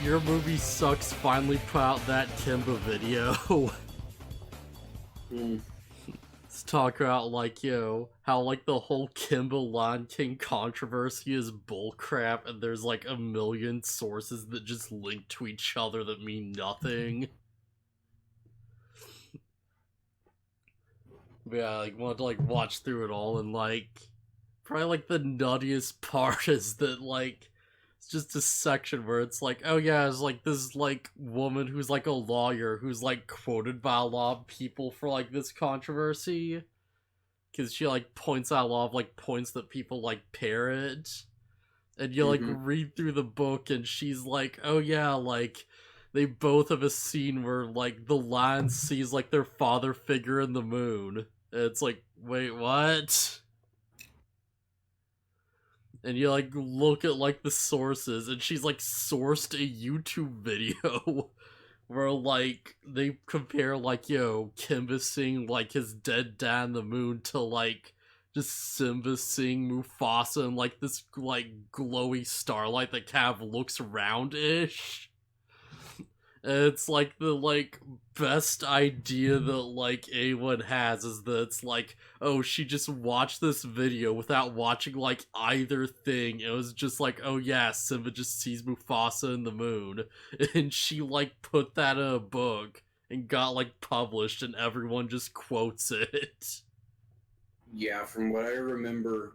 Your Movie Sucks finally put out that Kimba video. Let's talk about, like, how, like, the whole Kimba Lion King controversy is bullcrap, and there's, like, a million sources that just link to each other that mean nothing. Yeah, like, want to, like, watch through it all, and, like, probably, like, the nuttiest part is that, like, it's just a section where it's like, oh yeah, it's like this, like, woman who's, like, a lawyer who's, like, quoted by a lot of people for, like, this controversy. Because she, like, points out a lot of, like, points that people, like, parrot. And you, like, read through the book, and she's like, oh yeah, like, they both have a scene where, like, the lion sees, like, their father figure in the moon. And it's like, wait, what? And you, like, look at, like, the sources, and she's, like, sourced a YouTube video where, like, they compare, like, Kimba seeing, like, his dead dad in the moon to, like, just Simba seeing Mufasa in, like, this, like, glowy starlight that kind of looks roundish. And it's, like, the, like, best idea that, like, anyone has is that it's, like, oh, she just watched this video without watching, like, either thing. It was just like, oh yeah, Simba just sees Mufasa in the moon. And she, like, put that in a book and got, like, published, and everyone just quotes it. Yeah, from what I remember,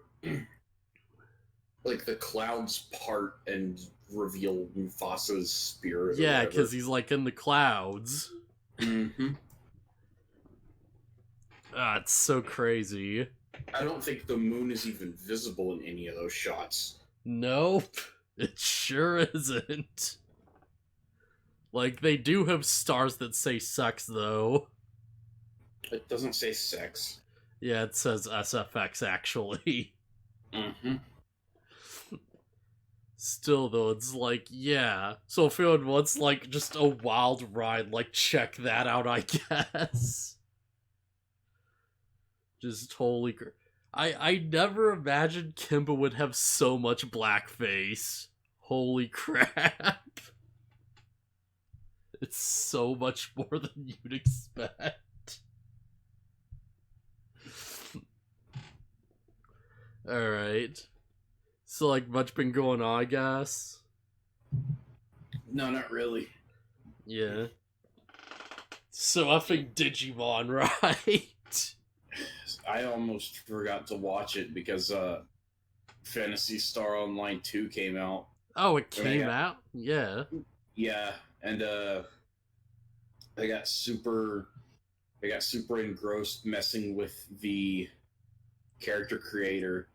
like, the clouds part and reveal Mufasa's spirit. Yeah, because he's, like, in the clouds. It's so crazy. I don't think the moon is even visible in any of those shots. Nope, it sure isn't. Like, they do have stars that say sex, though. It doesn't say sex. Yeah, it says SFX, actually. Still, though, it's like, yeah. So if anyone wants, like, just a wild ride, like, check that out, I guess. Just totally... I never imagined Kimba would have so much blackface. Holy crap. It's so much more than you'd expect. Alright. So, like, much been going on, I guess? No, not really. Yeah. So effing Digimon, right? I almost forgot to watch it because Phantasy Star Online 2 came out. Oh, it came out? Yeah. Yeah, and I got super engrossed messing with the character creator.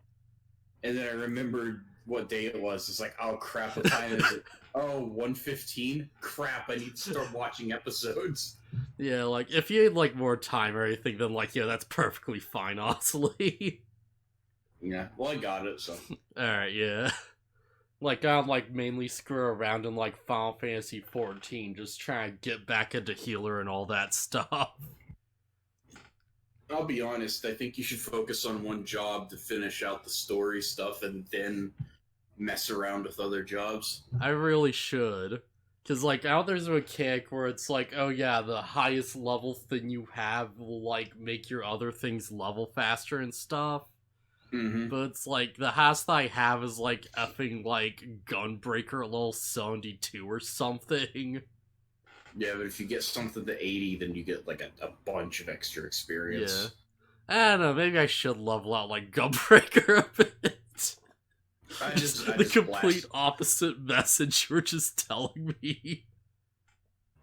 And then I remembered what day it was. It's like, oh crap, what time is it? Oh, 1:15? Crap, I need to start watching episodes. Yeah, like, if you had, like, more time or anything, then, like, yeah, that's perfectly fine, honestly. Yeah, well, I got it, so. Alright, yeah. Like, I'm, like, mainly screw around in, like, Final Fantasy XIV, just trying to get back into healer and all that stuff. I'll be honest, I think you should focus on one job to finish out the story stuff and then mess around with other jobs. I really should. Because, like, out there's a mechanic where it's like, oh yeah, the highest level thing you have will, like, make your other things level faster and stuff. But it's like, the highest I have is, like, effing, like, Gunbreaker level 72 or something. Yeah, but if you get something to 80, then you get, like, a bunch of extra experience. Yeah. I don't know, maybe I should level out, like, Gunbreaker a bit. I the complete opposite message you were just telling me.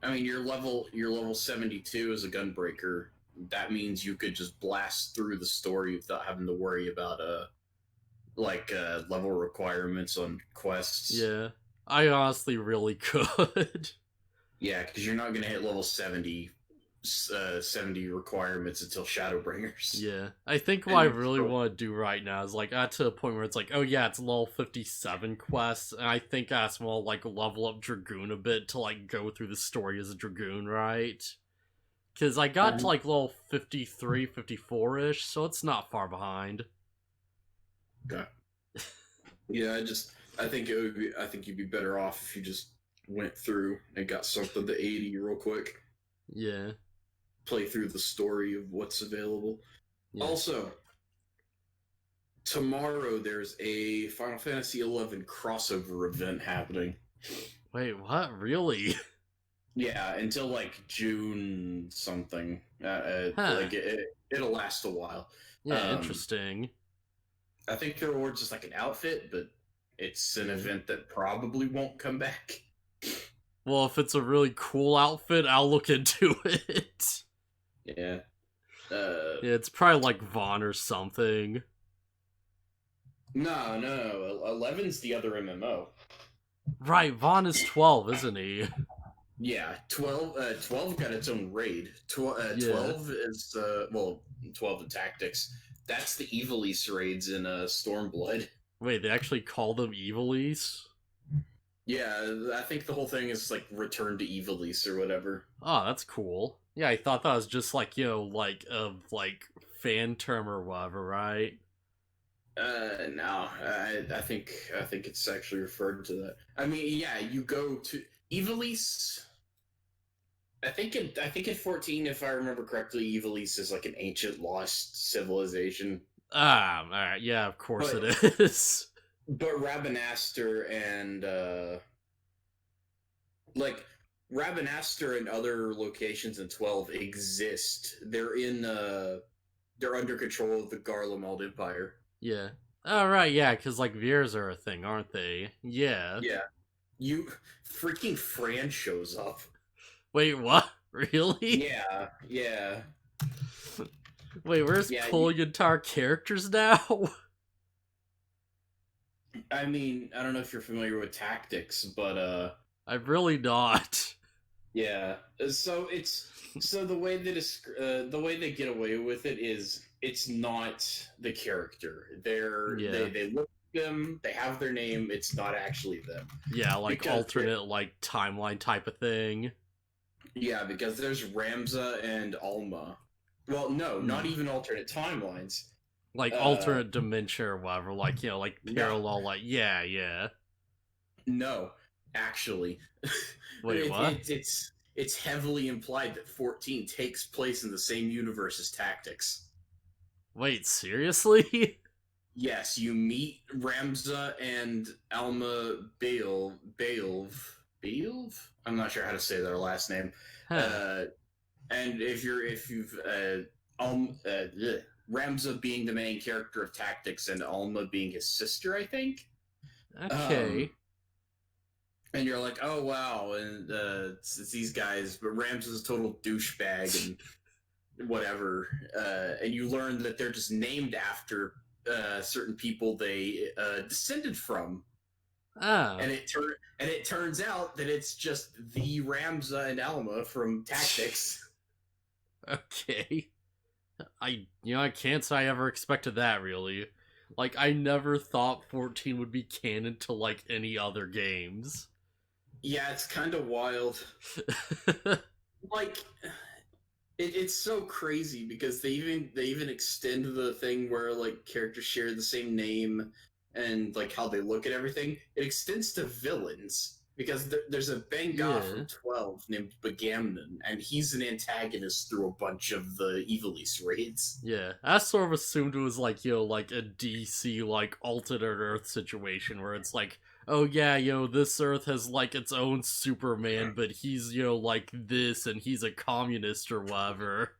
I mean, you're level 72 as a Gunbreaker. That means you could just blast through the story without having to worry about level requirements on quests. Yeah, I honestly really could. Yeah, because you're not gonna hit level 70 requirements until Shadowbringers. Yeah, I think what I really want to do right now is, like, to the point where it's like, oh yeah, it's level 57 quests, and I think I just want to, like, level up Dragoon a bit to, like, go through the story as a Dragoon, right? Because I got to, like, level 53, 54-ish, so it's not far behind. Okay. Yeah, I think you'd be better off if you just went through and got something to 80 real quick. Yeah. Play through the story of what's available. Yeah. Also, tomorrow there's a Final Fantasy XI crossover event happening. Wait, what? Really? Yeah, until like June something. Huh. Like it'll last a while. Yeah, interesting. I think the reward's just like an outfit, but it's an event that probably won't come back. Well, if it's a really cool outfit, I'll look into it. Yeah. Yeah, it's probably like Vaughn or something. No. 11's the other MMO. Right, Vaughn is 12, isn't he? Yeah, 12 got its own raid. 12 is, 12 the Tactics. That's the Evilise raids in Stormblood. Wait, they actually call them Evilise? Yeah, I think the whole thing is like Return to Evilise or whatever. Oh, that's cool. Yeah, I thought that was just like, like a fan term or whatever, right? No, I think it's actually referred to that. I mean, yeah, you go to Evilise. I think in 14, if I remember correctly, Evilise is like an ancient lost civilization. Alright, yeah, of course it is. But Rabanastre and Rabanastre and other locations in 12 exist. They're under control of the Garlemald Empire. Yeah. Oh, right, yeah, because, Veers are a thing, aren't they? Yeah. Yeah. Freaking Fran shows up. Wait, what? Really? Yeah. Wait, where's pulling entire characters now? I mean, I don't know if you're familiar with Tactics, but I'm really not. Yeah. So the way they get away with it is it's not the character. They look at them, they have their name, it's not actually them. Yeah, alternate timeline type of thing. Yeah, because there's Ramza and Alma. Well, no, not even alternate timelines. Alternate dimension or whatever, parallel, no. Yeah. No, actually. Wait, what? It's heavily implied that 14 takes place in the same universe as Tactics. Wait, seriously? Yes, you meet Ramza and Alma Baelv? I'm not sure how to say their last name. Huh. And Ramza being the main character of Tactics and Alma being his sister, I think. Okay. And you're like, oh wow, and it's these guys, but Ramza's a total douchebag and whatever. And you learn that they're just named after certain people they descended from. Oh. And it turns out that it's just the Ramza and Alma from Tactics. Okay. I can't say I ever expected that, really. I never thought 14 would be canon to, any other games. Yeah, it's kind of wild. It's so crazy because they even extend the thing where characters share the same name and how they look at everything. It extends to villains because there's a Benga from 12 named Bagamnon, and he's an antagonist through a bunch of the Evilise raids. Yeah, I sort of assumed it was a DC alternate Earth situation where it's oh yeah, this Earth has its own Superman, but he's this and he's a communist or whatever.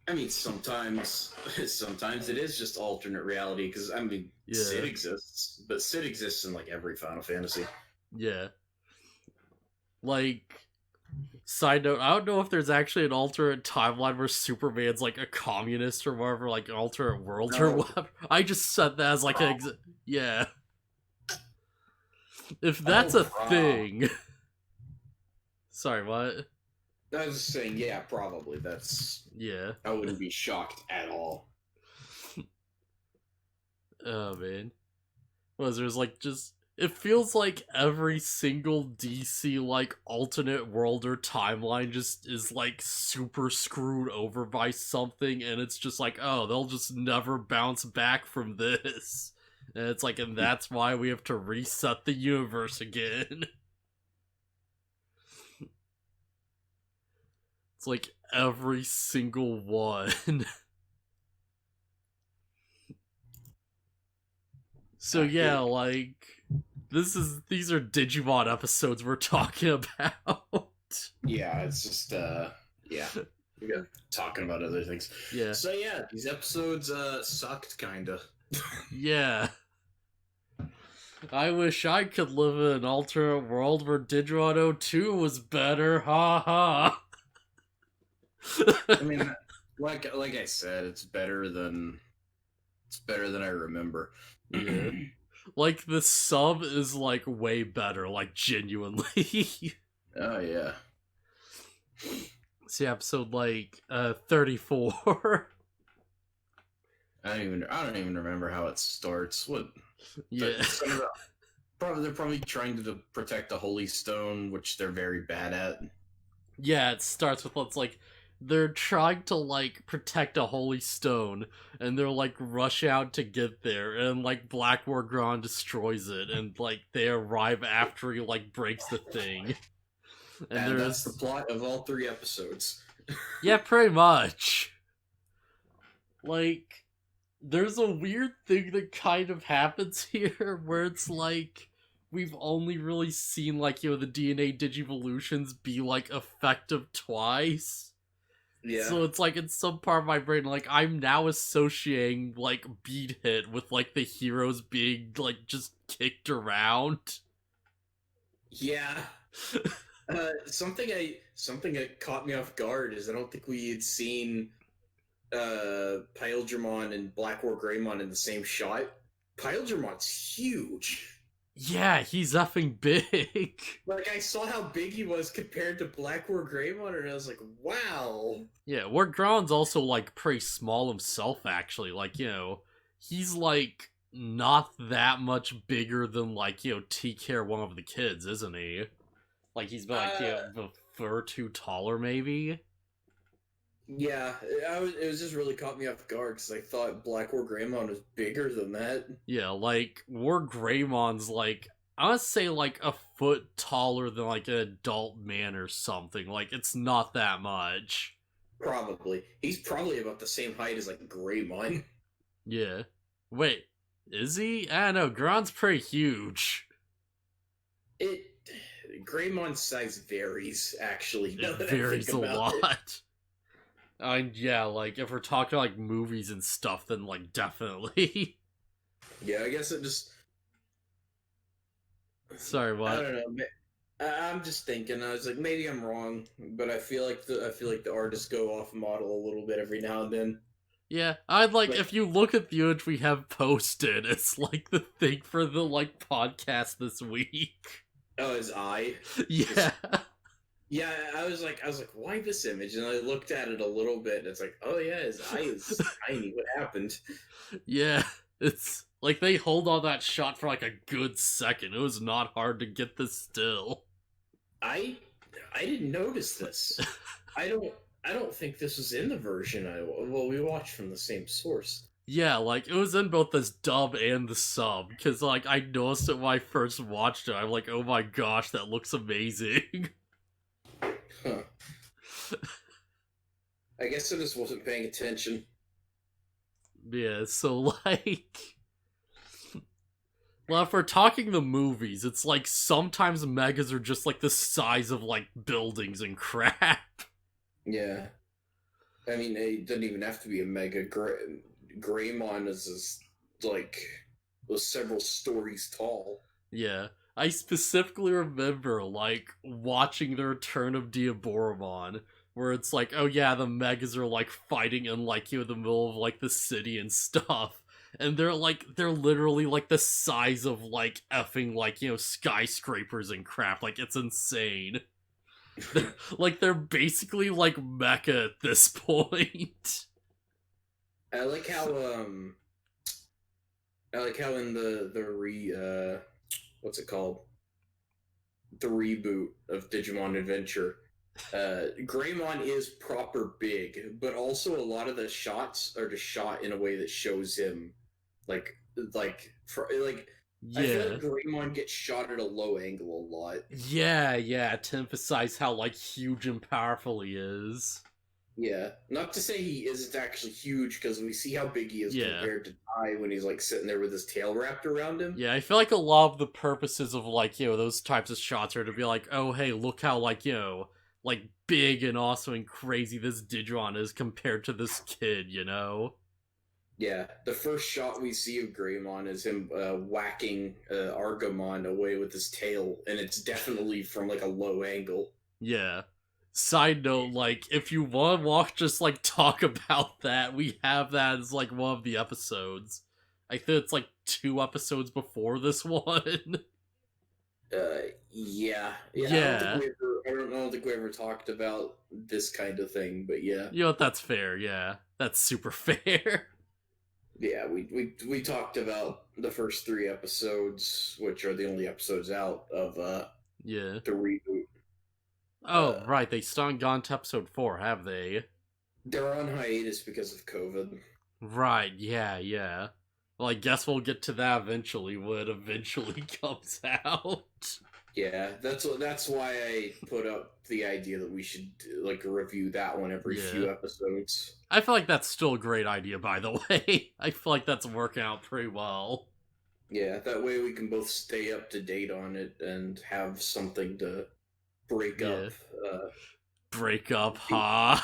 I mean, sometimes it is just alternate reality because Sid exists, but Sid exists in every Final Fantasy. Yeah. Side note, I don't know if there's actually an alternate timeline where Superman's a communist or whatever, an alternate world or whatever. I just said that as yeah. If that's a thing. Sorry, what? I was just saying, yeah, probably. Yeah. I wouldn't be shocked at all. Oh, man. There's just... It feels like every single DC, alternate world or timeline just is, super screwed over by something, and it's just oh, they'll just never bounce back from this. And it's and that's why we have to reset the universe again. It's like every single one. So yeah, like these are Digimon episodes we're talking about. Yeah, it's just yeah. We got talking about other things. Yeah. So yeah, these episodes sucked kinda. Yeah. I wish I could live in an alternate world where Digimon 02 was better. Ha ha. I mean, like I said, it's better than I remember. Yeah. Like the sub is like way better, like genuinely. Oh yeah. See episode like 34. I don't even remember how it starts. What? Yeah. They're probably trying to protect the Holy Stone, which they're very bad at. Yeah, it starts with what's like they're trying to like protect a holy stone and they're like rush out to get there and like Black Wargron destroys it and like they arrive after he like breaks the thing. And that's the plot of all 3 episodes. Yeah, pretty much. Like there's a weird thing that kind of happens here where it's like we've only really seen like the DNA Digivolutions be like effective twice. Yeah. So it's like in some part of my brain, like I'm now associating like Beat Hit with like the heroes being like just kicked around. Yeah. Something that caught me off guard is I don't think we had seen Paildramon and Black War Greymon in the same shot. Paildramon's huge. Yeah, he's effing big. Like, I saw how big he was compared to Black War Greymon, and I was like, wow. Yeah, Wargron's also like pretty small himself, actually. Like, he's like not that much bigger than like, T-Care, one of the kids, isn't he? Like, he's like, a foot or two taller, maybe? Yeah, it was just really caught me off guard because I thought Black War Greymon was bigger than that. Yeah, like War Greymon's like I would say like a foot taller than like an adult man or something. Like it's not that much. Probably. He's probably about the same height as like Greymon. Yeah. Wait, is he? I don't know. Gron's pretty huge. Greymon's size varies, actually. It varies a lot. Yeah, like if we're talking like movies and stuff, then like definitely. Yeah, I guess it just. Sorry, what? I don't know. I'm just thinking. I was like, maybe I'm wrong, but I feel like the artists go off model a little bit every now and then. Yeah, I'd like if you look at the image we have posted, it's like the thing for the like podcast this week. Oh, his eye. Yeah. Yeah, I was like, why this image? And I looked at it a little bit, and it's like, oh yeah, his eye is tiny. What happened? Yeah, it's like they hold on that shot for like a good second. It was not hard to get this still. I didn't notice this. I don't think this was in the version we watched from the same source. Yeah, like it was in both this dub and the sub because like I noticed it when I first watched it. I'm like, oh my gosh, that looks amazing. Huh. I guess I just wasn't paying attention. Yeah, so like well, if we're talking the movies, it's like sometimes megas are just like the size of like buildings and crap. Yeah. I mean, it doesn't even have to be a mega. Greymon is like was several stories tall. Yeah. I specifically remember, like, watching the Return of Diaboromon, where it's like, oh yeah, the megas are, like, fighting in, like, the middle of, like, the city and stuff. And they're literally, like, the size of, like, effing, like, skyscrapers and crap. Like, it's insane. They're basically, like, mecha at this point. I like how in the what's it called? The reboot of Digimon Adventure. Greymon is proper big, but also a lot of the shots are just shot in a way that shows him like I feel Yeah. like Greymon gets shot at a low angle a lot. Yeah, to emphasize how, like, huge and powerful he is. Yeah, not to say he isn't actually huge, because we see how big he is Yeah. compared to Tai when he's like sitting there with his tail wrapped around him. Yeah, I feel like a lot of the purposes of, like, those types of shots are to be like, oh, hey, look how, like, like, big and awesome and crazy this Digimon is compared to this kid, you know? Yeah, the first shot we see of Greymon is him whacking Argomon away with his tail, and it's definitely from like a low angle. Yeah. Side note, like, if you want to just, like, talk about that, we have that as, like, one of the episodes. I think it's, like, 2 episodes before this one. Yeah. Yeah. I don't think we ever talked about this kind of thing, but yeah, You know what, that's fair, yeah. That's super fair. yeah. We talked about the first 3 episodes, which are the only episodes out of Yeah. the reboot. Oh, right, they still haven't gone to episode 4, have they? They're on hiatus because of COVID. Right, yeah. Well, I guess we'll get to that eventually when it eventually comes out. Yeah, that's why I put up the idea that we should like review that one every Yeah. few episodes. I feel like that's still a great idea, by the way. I feel like that's working out pretty well. Yeah, that way we can both stay up to date on it and have something to break Yeah. up. Break up, huh?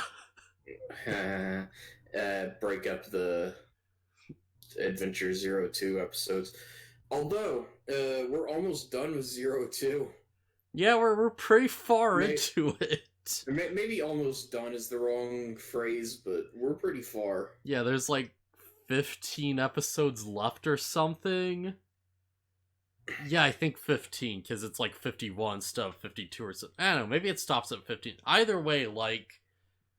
Break up the Adventure 02 episodes. Although we're almost done with 02. Yeah, we're pretty far May- into it. Maybe almost done is the wrong phrase, but we're pretty far. Yeah, there's like 15 episodes left or something. Yeah, I think 15, because it's like 51 stuff, 52 or something. I don't know, maybe it stops at 15. Either way, like,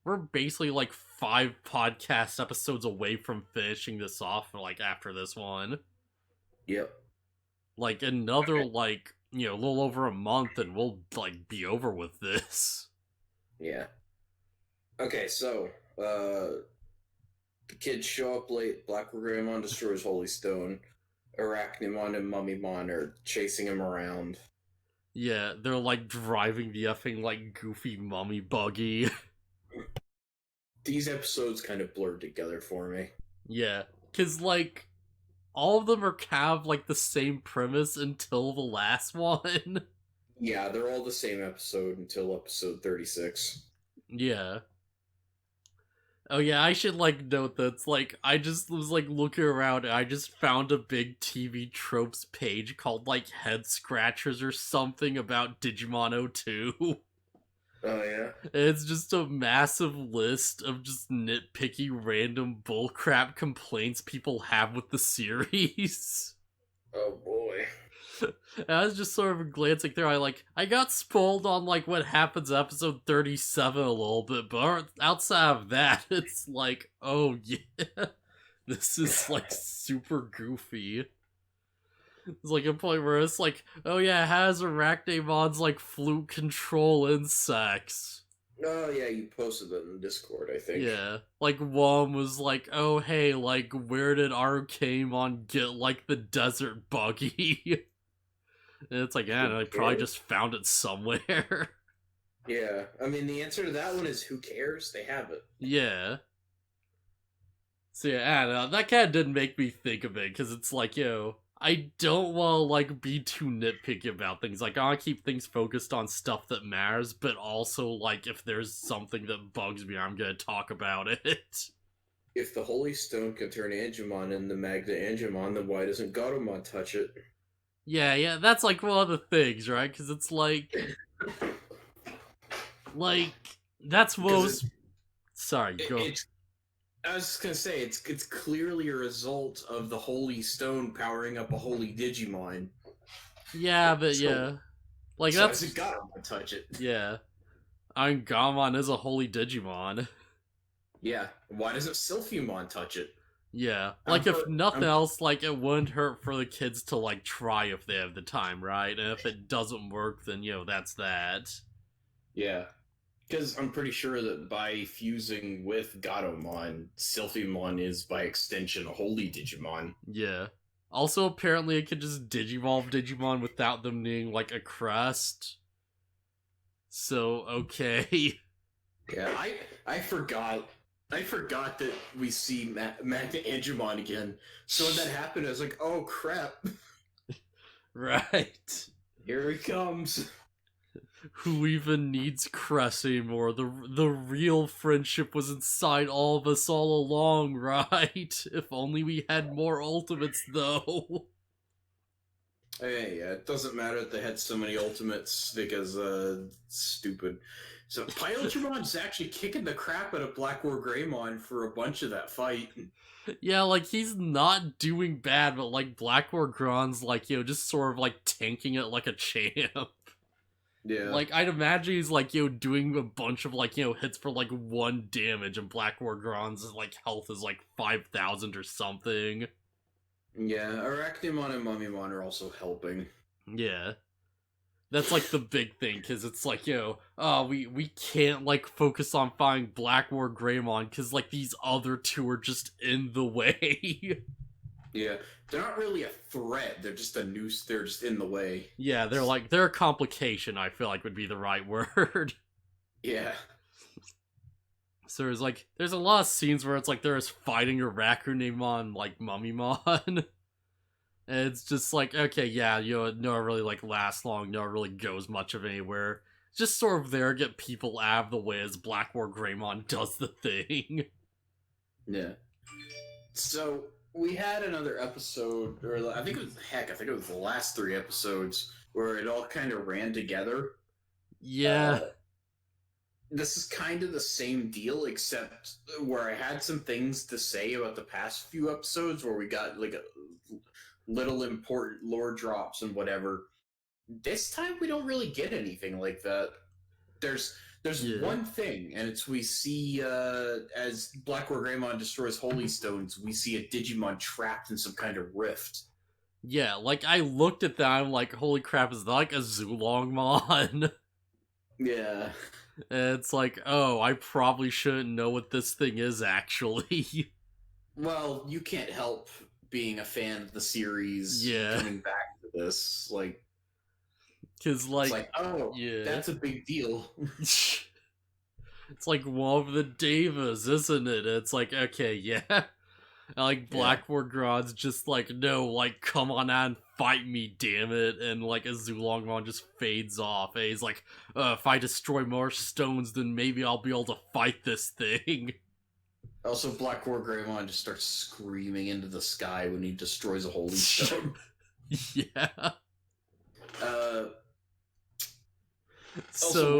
we're basically like 5 podcast episodes away from finishing this off, like, after this one. Yep. Like, another, like, a little over a month and we'll, like, be over with this. Yeah. Okay, so the kids show up late. Black Greymon destroys Holy Stone. Arachnimon and Mummymon are chasing him around. Yeah, they're, like, driving the effing, like, goofy mummy buggy. These episodes kind of blurred together for me. Yeah, because, like, all of them are kind of, like, the same premise until the last one. Yeah, they're all the same episode until episode 36. Yeah. Oh yeah, I should, like, note that it's like I just was like looking around and I just found a big TV tropes page called like Head Scratchers or something about Digimon 02. Oh, yeah? It's just a massive list of just nitpicky random bullcrap complaints people have with the series. Oh, boy. And I was just sort of glancing through. I got spoiled on like what happens in episode 37 a little bit, but outside of that, it's like, oh yeah, this is like super goofy. It's like a point where it's like, oh yeah, it has Arachnimon's like flute control insects. Oh, yeah, you posted that in Discord, I think. Yeah, like one was like, oh hey, like where did Archaemon get like the desert buggy? And it's like, yeah, I probably just found it somewhere. Yeah, I mean, the answer to that one is who cares? They have it. Yeah. So yeah, I don't know, that kind of did make me think of it, because it's like, I don't want to, like, be too nitpicky about things. Like, I want to keep things focused on stuff that matters, but also, like, if there's something that bugs me, I'm gonna talk about it. If the Holy Stone can turn Angemon into Magda Angemon, then why doesn't Gatomon touch it? Yeah, that's, like, one of the things, right? Because it's like, that's most... Sorry, go... I was just gonna say, it's clearly a result of the Holy Stone powering up a Holy Digimon. Yeah, but So- yeah. Like, So that's... I gotta touch it. Yeah. I mean, Gammon is a holy Digimon. Yeah. Why doesn't Sylphumon touch it? Yeah. Like, if nothing else, like, it wouldn't hurt for the kids to, like, try if they have the time, right? And if it doesn't work, then, that's that. Yeah. Because I'm pretty sure that by fusing with Gatomon, Sylphumon is, by extension, a Holy Digimon. Yeah. Also, apparently it could just digivolve Digimon without them needing, like, a crest. So, okay. Yeah, I forgot. I forgot that we see Magna Angemon again. So when that happened, I was like, oh crap. Right. Here he comes. Who even needs Cress anymore? The real friendship was inside all of us all along, right? If only we had more ultimates, though. Hey, it doesn't matter that they had so many ultimates because, stupid. So Piletramon's actually kicking the crap out of Black War Greymon for a bunch of that fight. Yeah, like, he's not doing bad, but, like, Black War Gron's, like, just sort of, like, tanking it like a champ. Yeah. Like, I'd imagine he's, like, doing a bunch of, like, hits for, like, 1 damage, and Black War Gron's, like, health is, like, 5,000 or something. Yeah, Arachnimon and Mummymon are also helping. Yeah. That's, like, the big thing, because it's like, we can't, like, focus on finding Black War Greymon, because, like, these other two are just in the way. Yeah, they're not really a threat, they're just a noose, they're just in the way. Yeah, they're a complication, I feel like would be the right word. Yeah. So there's a lot of scenes where it's like they're just fighting a Raccoonimon, like, Mummymon. And it's just like, okay, yeah, no it really, like, lasts long, no it really goes much of anywhere. It's just sort of there to get people out of the way as Black War Greymon does the thing. Yeah. So, we had another episode, or I think it was the last 3 episodes, where it all kind of ran together. Yeah. This is kind of the same deal, except where I had some things to say about the past few episodes, where we got, like, a little important lore drops and whatever. This time we don't really get anything like that. There's one thing, and it's we see as Black War Greymon destroys Holy Stones, we see a Digimon trapped in some kind of rift. Yeah, like, I looked at that, I'm like, holy crap, is that like a Zulongmon? Yeah. And it's like, oh, I probably shouldn't know what this thing is, actually. Well, you can't help being a fan of the series coming back to this. Like, because, like, it's like, oh, that's a big deal. It's like one of the Devas, isn't it? It's like, okay, yeah. And, like, Black War Grod's just like, no, like, come on out and fight me, damn it. And, like, a Zulongmon just fades off. And he's like, if I destroy more stones, then maybe I'll be able to fight this thing. Also, Black War Greymon just starts screaming into the sky when he destroys a holy stone. Yeah. Also,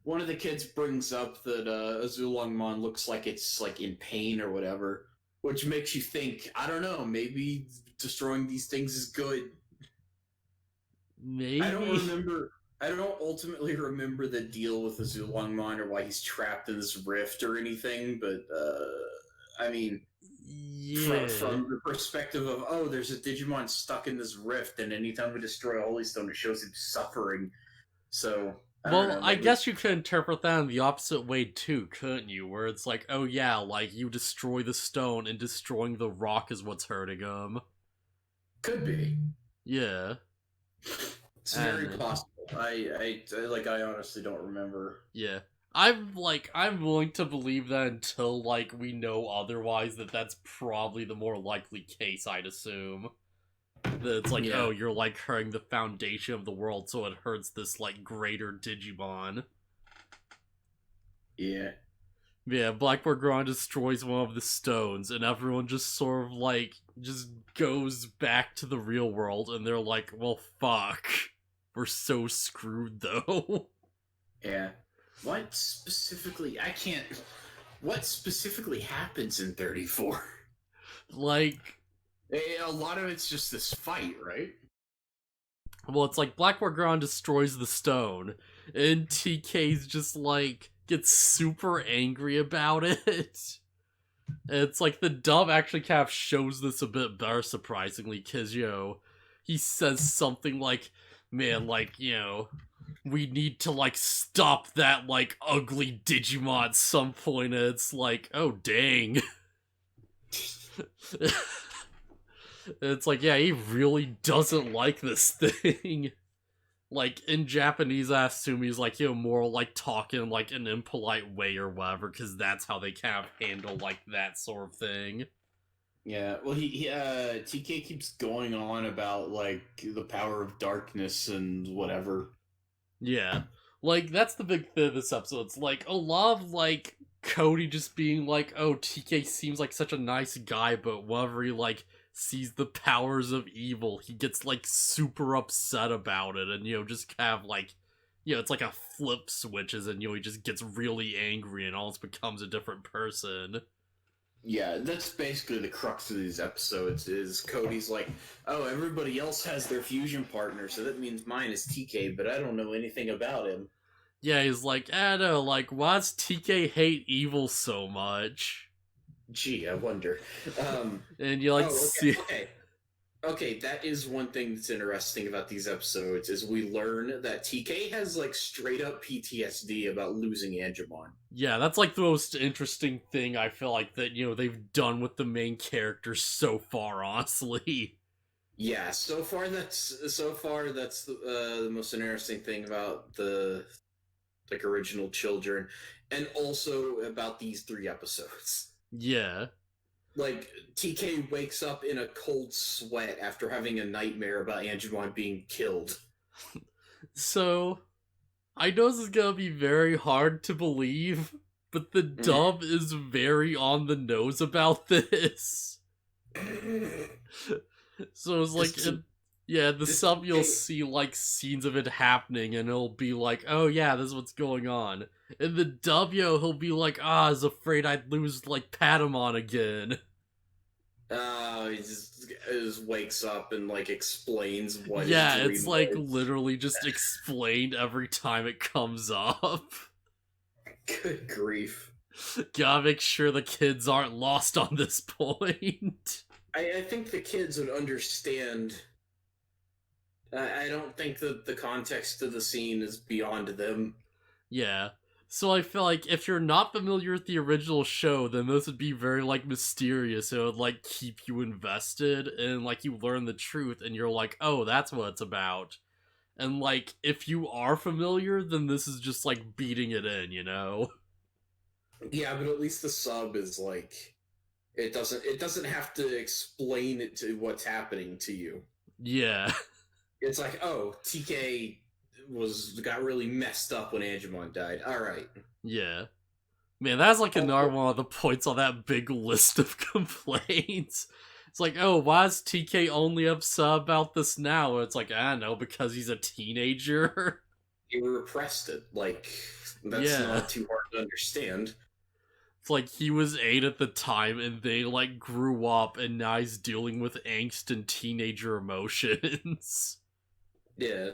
one of the kids brings up that Zulongmon looks like it's, like, in pain or whatever, which makes you think, I don't know, maybe destroying these things is good. Maybe. I don't ultimately remember the deal with the Zulongmon or why he's trapped in this rift or anything, but I mean, from the perspective of, oh, there's a Digimon stuck in this rift, and anytime we destroy a Holy Stone, it shows him suffering. So, I guess you could interpret that in the opposite way too, couldn't you? Where it's like, oh yeah, like, you destroy the stone, and destroying the rock is what's hurting him. Could be. Yeah. It's very possible. I honestly don't remember. Yeah. I'm willing to believe that until, like, we know otherwise, that's probably the more likely case, I'd assume. That it's like, oh, you're, like, hurting the foundation of the world, so it hurts this, like, greater Digimon. Yeah. Yeah, Black War Gron destroys one of the stones, and everyone just sort of, like, just goes back to the real world, and they're like, well, fuck. We're so screwed, though. Yeah. What specifically happens in 34? Like, a lot of it's just this fight, right? well, it's like Black War Gron destroys the stone, and TK's just, like, gets super angry about it. And it's like the dub actually kind of shows this a bit better, surprisingly, because, he says something like, man, like, we need to, like, stop that, like, ugly Digimon at some point, and it's like, oh, dang. It's like, yeah, he really doesn't like this thing. Like, in Japanese, I assume he's like, more like talking like an impolite way or whatever, because that's how they kind of handle like that sort of thing. Yeah, well, TK keeps going on about like the power of darkness and whatever. Yeah. Like, that's the big thing of this episode. It's like a lot of like Cody just being like, oh, TK seems like such a nice guy, but whenever he like sees the powers of evil, he gets like super upset about it, and just kind of like, it's like a flip switches, and he just gets really angry and almost becomes a different person. Yeah, that's basically the crux of these episodes. Is Cody's like, oh, everybody else has their fusion partner, so that means mine is TK, but I don't know anything about him. Yeah, he's like, I don't know, like, why does TK hate evil so much? Gee, I wonder. And you like see. Okay, that is one thing that's interesting about these episodes is we learn that TK has like straight up PTSD about losing Angemon. Yeah, that's like the most interesting thing I feel like that they've done with the main characters so far, honestly. Yeah, so far that's the most interesting thing about the like original children, and also about these 3 episodes. Yeah. Like, TK wakes up in a cold sweat after having a nightmare about Angemon being killed. So, I know this is gonna be very hard to believe, but the dub is very on the nose about this. So it's like, the sub you'll see like scenes of it happening, and it'll be like, oh yeah, this is what's going on. In the dub, he'll be like, I was afraid I'd lose like Patamon again. He just wakes up and like explains what. Yeah, it's like literally just explained every time it comes up. Good grief! Gotta make sure the kids aren't lost on this point. I think the kids would understand. I don't think that the context of the scene is beyond them. Yeah. So I feel like if you're not familiar with the original show, then this would be very like mysterious. It would like keep you invested, and like you learn the truth and you're like, oh, that's what it's about. And like if you are familiar, then this is just like beating it in, Yeah, but at least the sub is like it doesn't have to explain it to what's happening to you. Yeah. It's like, oh, TK got really messed up when Angemon died. All right. Yeah. Man, that's like another one of the points on that big list of complaints. It's like, oh, why is TK only upset about this now? It's like, I don't know, because he's a teenager. He repressed it. Like, that's not too hard to understand. It's like he was 8 at the time, and they like grew up, and now he's dealing with angst and teenager emotions. Yeah.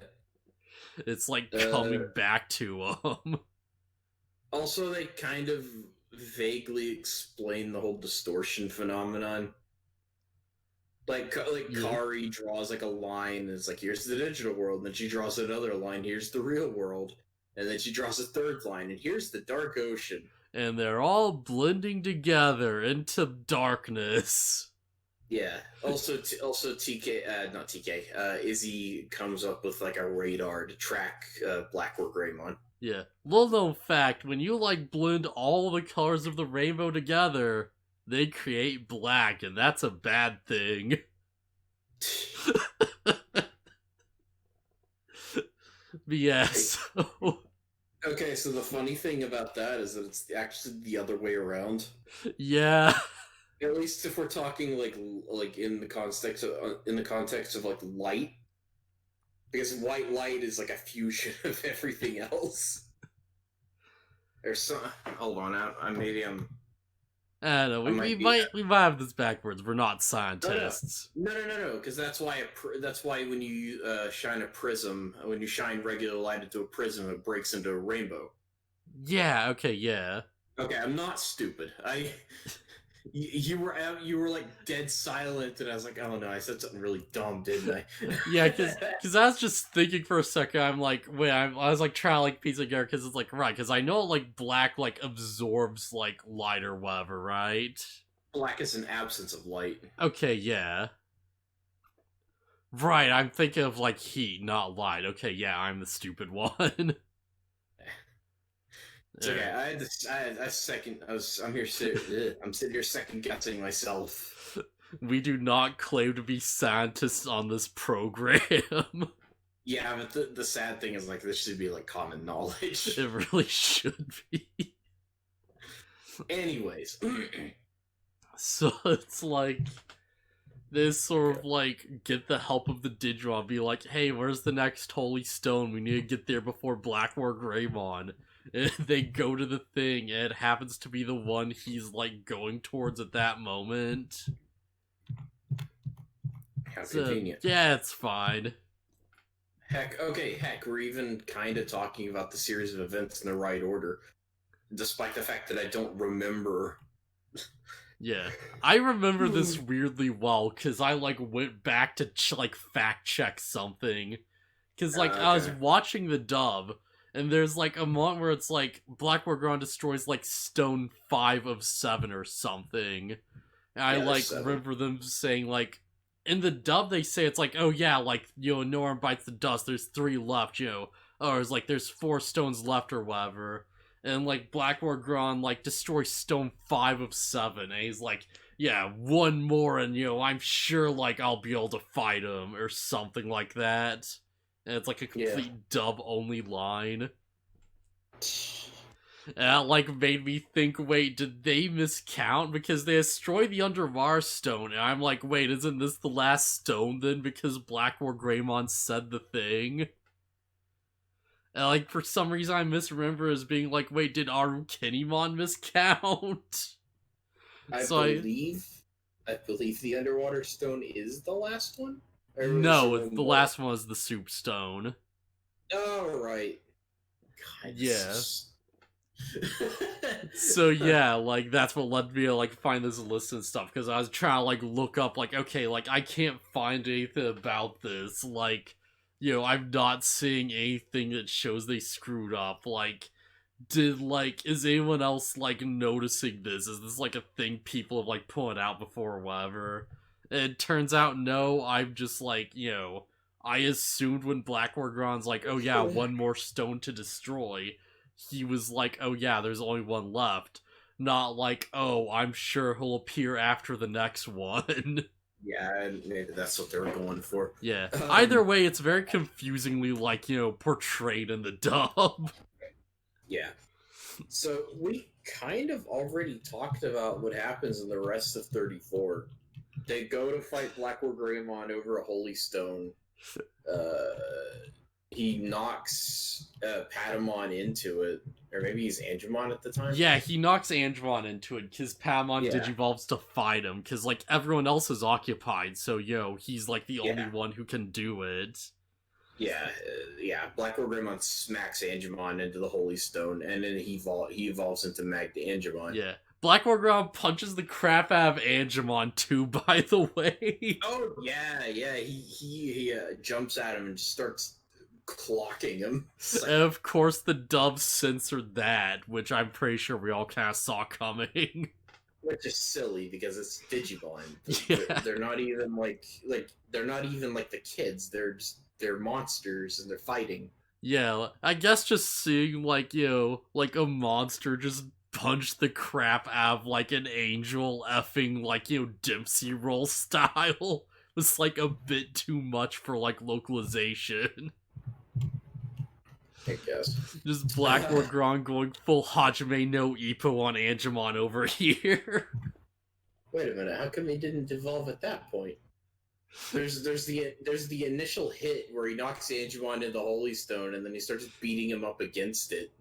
It's like coming back to him. Also, they kind of vaguely explain the whole distortion phenomenon. Like Kari draws like a line, and it's like, here's the digital world, and then she draws another line, here's the real world, and then she draws a third line, and here's the dark ocean. And they're all blending together into darkness. Yeah. Also, TK, not TK. Izzy comes up with like a radar to track Black or Greymon. Yeah. Little known fact: when you like blend all the colors of the rainbow together, they create black, and that's a bad thing. But yeah. Okay, so the funny thing about that is that it's actually the other way around. Yeah. At least if we're talking like in the context of like light, because white light is like a fusion of everything else. There's some. Hold on, maybe I'm. I don't know. We might have this backwards. We're not scientists. No. Because that's why when you shine a prism, when you shine regular light into a prism, it breaks into a rainbow. Yeah. Okay. Yeah. Okay, I'm not stupid. You were like dead silent, and I was like, oh no, I said something really dumb, didn't I? Yeah, because I was just thinking for a second. I'm like, wait, I was like trying to like piece it together, because it's like, right, because I know like black like absorbs like light or whatever, right? Black is an absence of light. Okay, yeah. Right, I'm thinking of, like, Heat, not Light. Okay, yeah, I'm the stupid one. It's okay. I had this. I had a second. I'm here. I'm sitting here second guessing myself. We do not claim to be scientists on this program. Yeah, but the sad thing is, like, this should be like common knowledge. It really should be. Anyways, So it's like they sort of like get the help of the Digimon, be like, hey, where's the next holy stone? We need to get there before Blackmore Greymon. And they go to the thing, and it happens to be the one he's like going towards at that moment. how convenient. Yeah, it's fine. Heck, we're even kind of talking about the series of events in the right order, despite the fact that I don't remember. Yeah, I remember this weirdly well because I like went back to like fact check something because like I was watching the dub and there's like a moment where it's like Blackmore Ground destroys like stone 5 of 7 or something. And I like remember them saying like in the dub they say it's like, oh yeah, like, you know, no one bites the dust, there's 3 left, you know, or it's like there's 4 stones left or whatever. And, like, Blackmore Gron, like, destroys stone 5 of 7. And he's like, yeah, 1 more and, you know, I'm sure, like, I'll be able to fight him. Or something like that. And it's, like, a complete dub-only line. And that, like, made me think, wait, did they miscount? Because they destroy the Underwater Stone. And I'm like, wait, isn't this the last stone, then? Because Blackmore Greymon said the thing? And, like, for some reason I misremember as being like, wait, did Aru Kinemon miscount? I believe the Underwater Stone is the last one? No, the last one was the Soup Stone. Oh, right. God, yeah. So, yeah, like, that's what led me to, like, find this list and stuff, because I was trying to, like, look up, like, okay, like, I can't find anything about this, like, you know, I'm not seeing anything that shows they screwed up. Like, is anyone else, like, noticing this? Is this, like, a thing people have, like, put out before or whatever? And it turns out, no, I'm just, like, you know, I assumed when Blackmore Gron's like, oh yeah, 1 more stone to destroy, he was like, oh yeah, there's only 1 left. Not like, oh, I'm sure he'll appear after the next one. Yeah, maybe that's what they were going for. Yeah. Either way, it's very confusingly, like, you know, portrayed in the dub. Yeah. So, we kind of already talked about what happens in the rest of 34. They go to fight Blackmore Greymon over a holy stone. He knocks Patamon into it. Or maybe he's Angemon at the time? Yeah, he knocks Angemon into it because Patamon digivolves to fight him because, like, everyone else is occupied, so, yo, he's, like, the only one who can do it. Yeah, Blackmore Greymon smacks Angemon into the Holy Stone, and then he evolves into Magda Angemon. Yeah. Blackmore Greymon punches the crap out of Angemon, too, by the way. Oh, yeah, he jumps at him and starts clocking him. Like, and of course the dub censored that, which I'm pretty sure we all kind of saw coming. Which is silly because it's Digimon. Yeah. They're not even like they're not even like the kids. They're monsters and they're fighting. Yeah, I guess just seeing like, you know, like a monster just punch the crap out of like an angel effing like, you know, Dempsey roll style was like a bit too much for like localization. I guess. Just Blackmore Gron going full Hajime no Ippo on Angemon over here. Wait a minute, how come he didn't evolve at that point? There's the initial hit where he knocks Angemon into the Holy Stone and then he starts beating him up against it.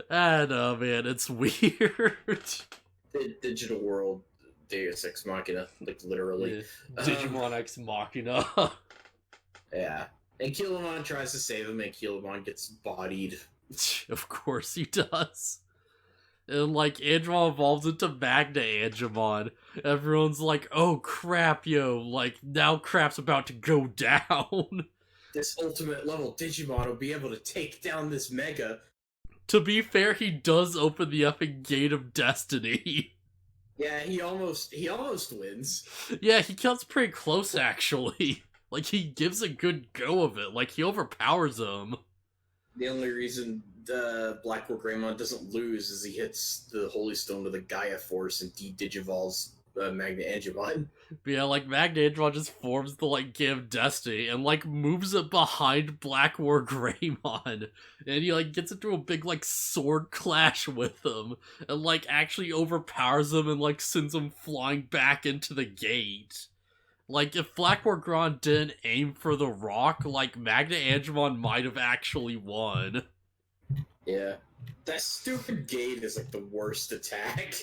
I know, man, it's weird. The digital world, Deus Ex Machina, like literally. Yeah. Digimon X Machina. Yeah. And Kilamon tries to save him, and Kilamon gets bodied. Of course he does. And, like, Angemon evolves into Magna Angemon. Everyone's like, oh, crap, yo. Like, now crap's about to go down. This ultimate level Digimon will be able to take down this Mega. To be fair, he does open the effing Gate of Destiny. Yeah, he almost wins. Yeah, he comes pretty close, actually. Like, he gives a good go of it. Like, he overpowers him. The only reason Blackwood Greymon doesn't lose is he hits the Holy Stone with a Gaia Force and de-digivolves Magna Angemon. But yeah, like, Magnanimon just forms the, like, Game of Destiny and, like, moves it behind Black War Greymon. And he, like, gets into a big, like, sword clash with him. And, like, actually overpowers him and, like, sends him flying back into the gate. Like, if Black War Greymon didn't aim for the rock, like, Magna Angemon might have actually won. Yeah. That stupid gate is, like, the worst attack.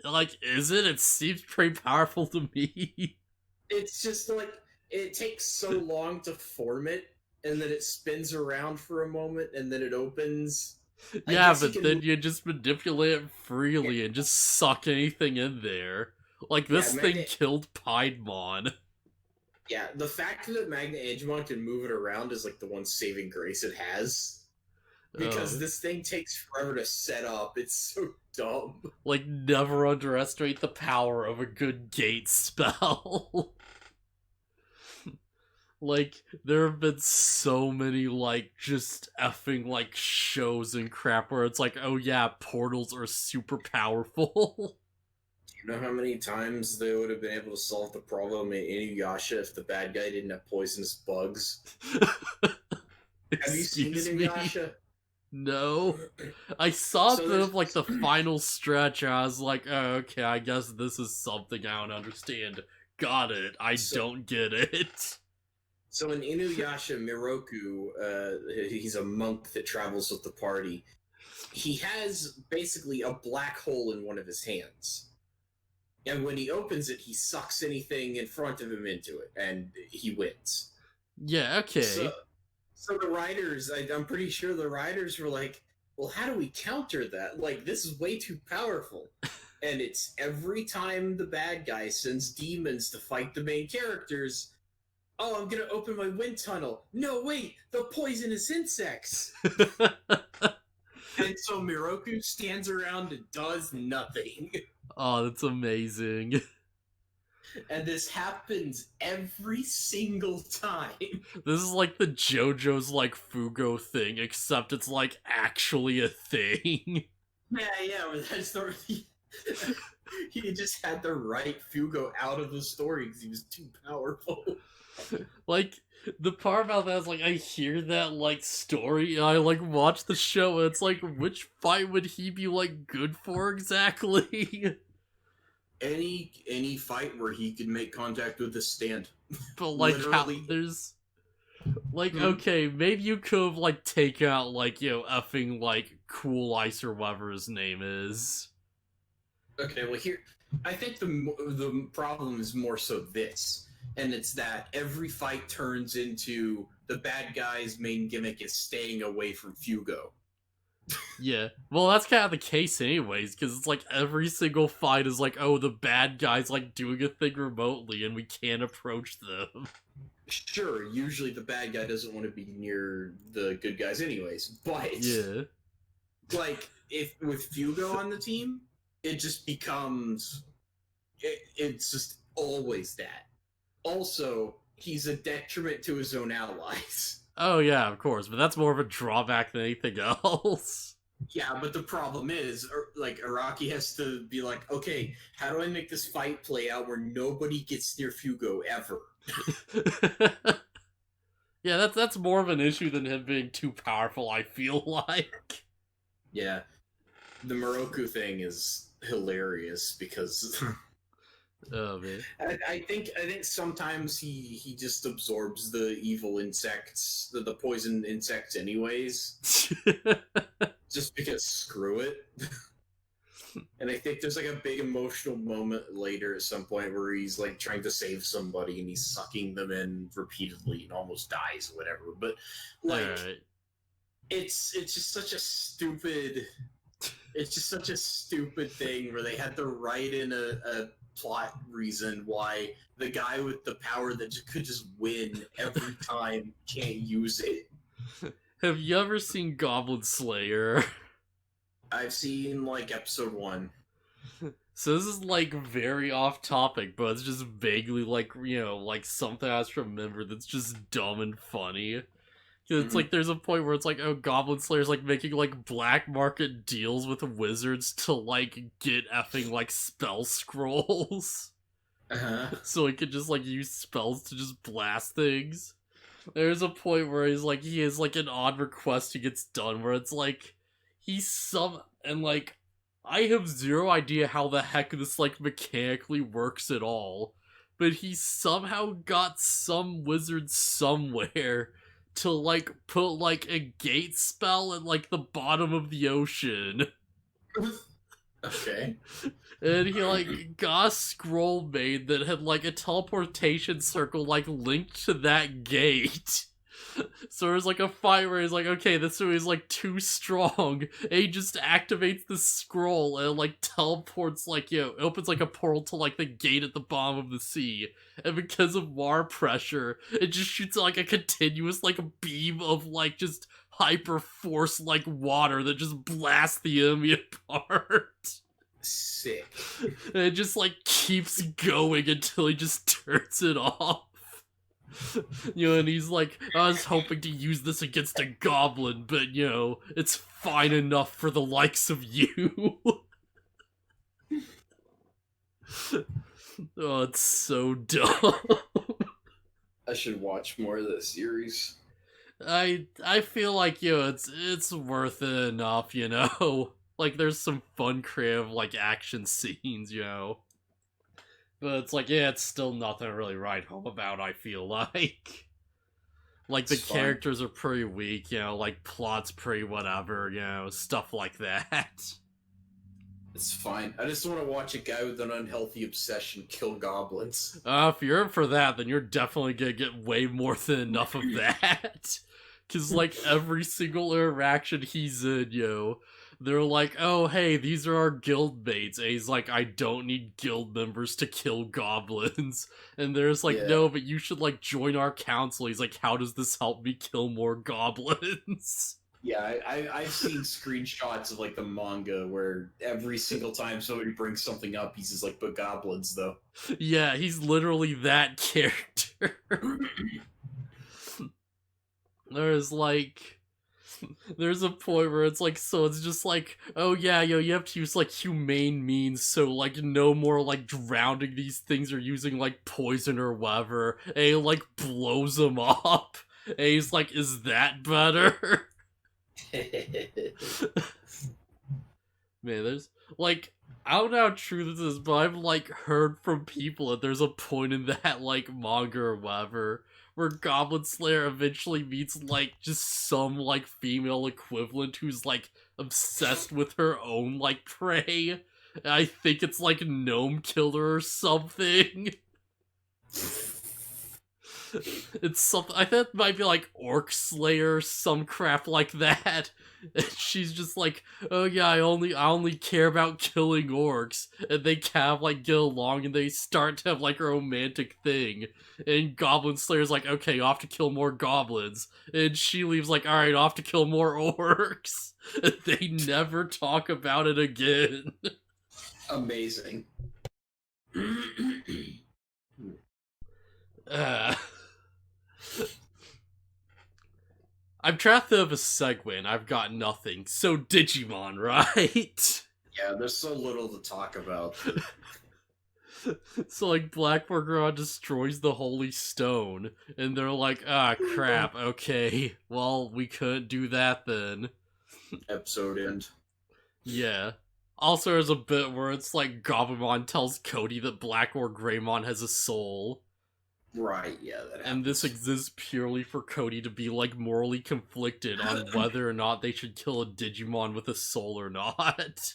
Like, is it? It seems pretty powerful to me. It's just, like, it takes so long to form it, and then it spins around for a moment, and then it opens. Yeah, but then you just manipulate it freely and just suck anything in there. Like, this thing killed Piedmon. Yeah, the fact that Magna Angemon can move it around is, like, the one saving grace it has. Because this thing takes forever to set up. It's so dumb. Like, never underestimate the power of a good gate spell. Like, there have been so many, like, just effing, like, shows and crap where it's like, oh yeah, portals are super powerful. Do you know how many times they would have been able to solve the problem in Inuyasha if the bad guy didn't have poisonous bugs? Have you seen Inuyasha? No. I saw like, the final stretch, and I was like, oh, okay, I guess this is something I don't understand. Got it. I don't get it. So in Inuyasha, Miroku, he's a monk that travels with the party. He has basically a black hole in one of his hands. And when he opens it, he sucks anything in front of him into it, and he wins. Yeah, okay. So the writers, I'm pretty sure the writers were like, well, how do we counter that? Like, this is way too powerful. And it's every time the bad guy sends demons to fight the main characters, oh, I'm gonna open my wind tunnel. No, wait, the poisonous insects. And so Miroku stands around and does nothing. Oh, that's amazing. And this happens every single time. This is like the JoJo's, like, Fugo thing, except it's, like, actually a thing. Yeah, but that's the... He just had to write Fugo out of the story because he was too powerful. Like, the part about that is, like, I hear that, like, story, and I, like, watch the show, and it's like, which fight would he be, like, good for exactly? Any fight where he could make contact with the stand. But, like, how, there's... Like, okay, maybe you could have, like, taken out, like, you know, effing, like, Cool Ice or whatever his name is. Okay, well, here... I think the problem is more so this. And it's that every fight turns into the bad guy's main gimmick is staying away from Fugo. Yeah, well, that's kind of the case anyways, because it's like every single fight is like, oh, the bad guy's like doing a thing remotely and we can't approach them. Sure, usually the bad guy doesn't want to be near the good guys anyways, but... Yeah. Like, if with Fugo on the team, it just becomes... It's just always that. Also, he's a detriment to his own allies. Oh yeah, of course, but that's more of a drawback than anything else. Yeah, but the problem is, like, Araki has to be like, okay, how do I make this fight play out where nobody gets near Fugo ever? Yeah, that's more of an issue than him being too powerful, I feel like. Yeah. The Miroku thing is hilarious because... Oh man. I think sometimes he just absorbs the evil insects, the poison insects anyways. Just because screw it. And I think there's like a big emotional moment later at some point where he's like trying to save somebody and he's sucking them in repeatedly and almost dies or whatever. But like it's just such a stupid thing where they had to write in a plot reason why the guy with the power that could just win every time can't use it. Have you ever seen Goblin Slayer? I've seen like episode 1. So this is like very off topic, but it's just vaguely like, like something I just remember that's just dumb and funny. It's Mhm. like there's a point where it's like, oh, Goblin Slayer's like making like black market deals with wizards to like get effing like spell scrolls. Uh-huh. So he could just like use spells to just blast things. There's a point where he has like an odd request he gets done where it's like he's some and like I have zero idea how the heck this like mechanically works at all. But he somehow got some wizard somewhere to like put like a gate spell at like the bottom of the ocean. Okay. And he like got a scroll made that had like a teleportation circle like linked to that gate. So there's like a fight where he's like, okay, this one is like too strong. And he just activates the scroll and like teleports like, it opens like a portal to like the gate at the bottom of the sea. And because of water pressure, it just shoots like a continuous like beam of like just hyper force like water that just blasts the enemy apart. Sick. And it just like keeps going until he just turns it off. And he's like, I was hoping to use this against a goblin, but it's fine enough for the likes of you. Oh, it's so dumb. I should watch more of this series. I feel like it's worth it enough, Like there's some fun creative like action scenes, But it's like, yeah, it's still nothing to really write home about, I feel like. Like, the It's fine. characters are pretty weak, like, plot's pretty whatever, stuff like that. It's fine. I just want to watch a guy with an unhealthy obsession kill goblins. If you're in for that, then you're definitely gonna get way more than enough of that. Cause, like, every single interaction he's in, they're like, oh, hey, these are our guild mates. And he's like, I don't need guild members to kill goblins. And there's like, Yeah. no, but you should, like, join our council. He's like, how does this help me kill more goblins? Yeah, I've seen screenshots of like the manga where every single time somebody brings something up, he's just like, but goblins though. Yeah, he's literally that character. There's like there's a point where it's like, so it's just like, oh yeah, you have to use like humane means, so like no more like drowning these things or using like poison or whatever. And he like blows them up. And he's like, is that better? Man, there's like, I don't know how true this is, but I've like heard from people that there's a point in that like manga or whatever where Goblin Slayer eventually meets like just some like female equivalent who's like obsessed with her own like prey. And I think it's like Gnome Killer or something. It's something, I think it might be like Orc Slayer or some crap like that. And she's just like, oh yeah, I only care about killing orcs. And they kind of like get along and they start to have like a romantic thing. And Goblin Slayer's like, okay, off to kill more goblins. And she leaves like, alright, off to kill more orcs. And they never talk about it again. Amazing. I'm trying to think of a segue and I've got nothing. So Digimon, right? Yeah, there's so little to talk about. So like Blackboard destroys the Holy Stone, and they're like, ah crap, okay, well we couldn't do that then. Episode end. Yeah. Also there's a bit where it's like Gobamon tells Cody that Black or Greymon has a soul. Right, yeah, that happens. And this exists purely for Cody to be like morally conflicted on whether or not they should kill a Digimon with a soul or not.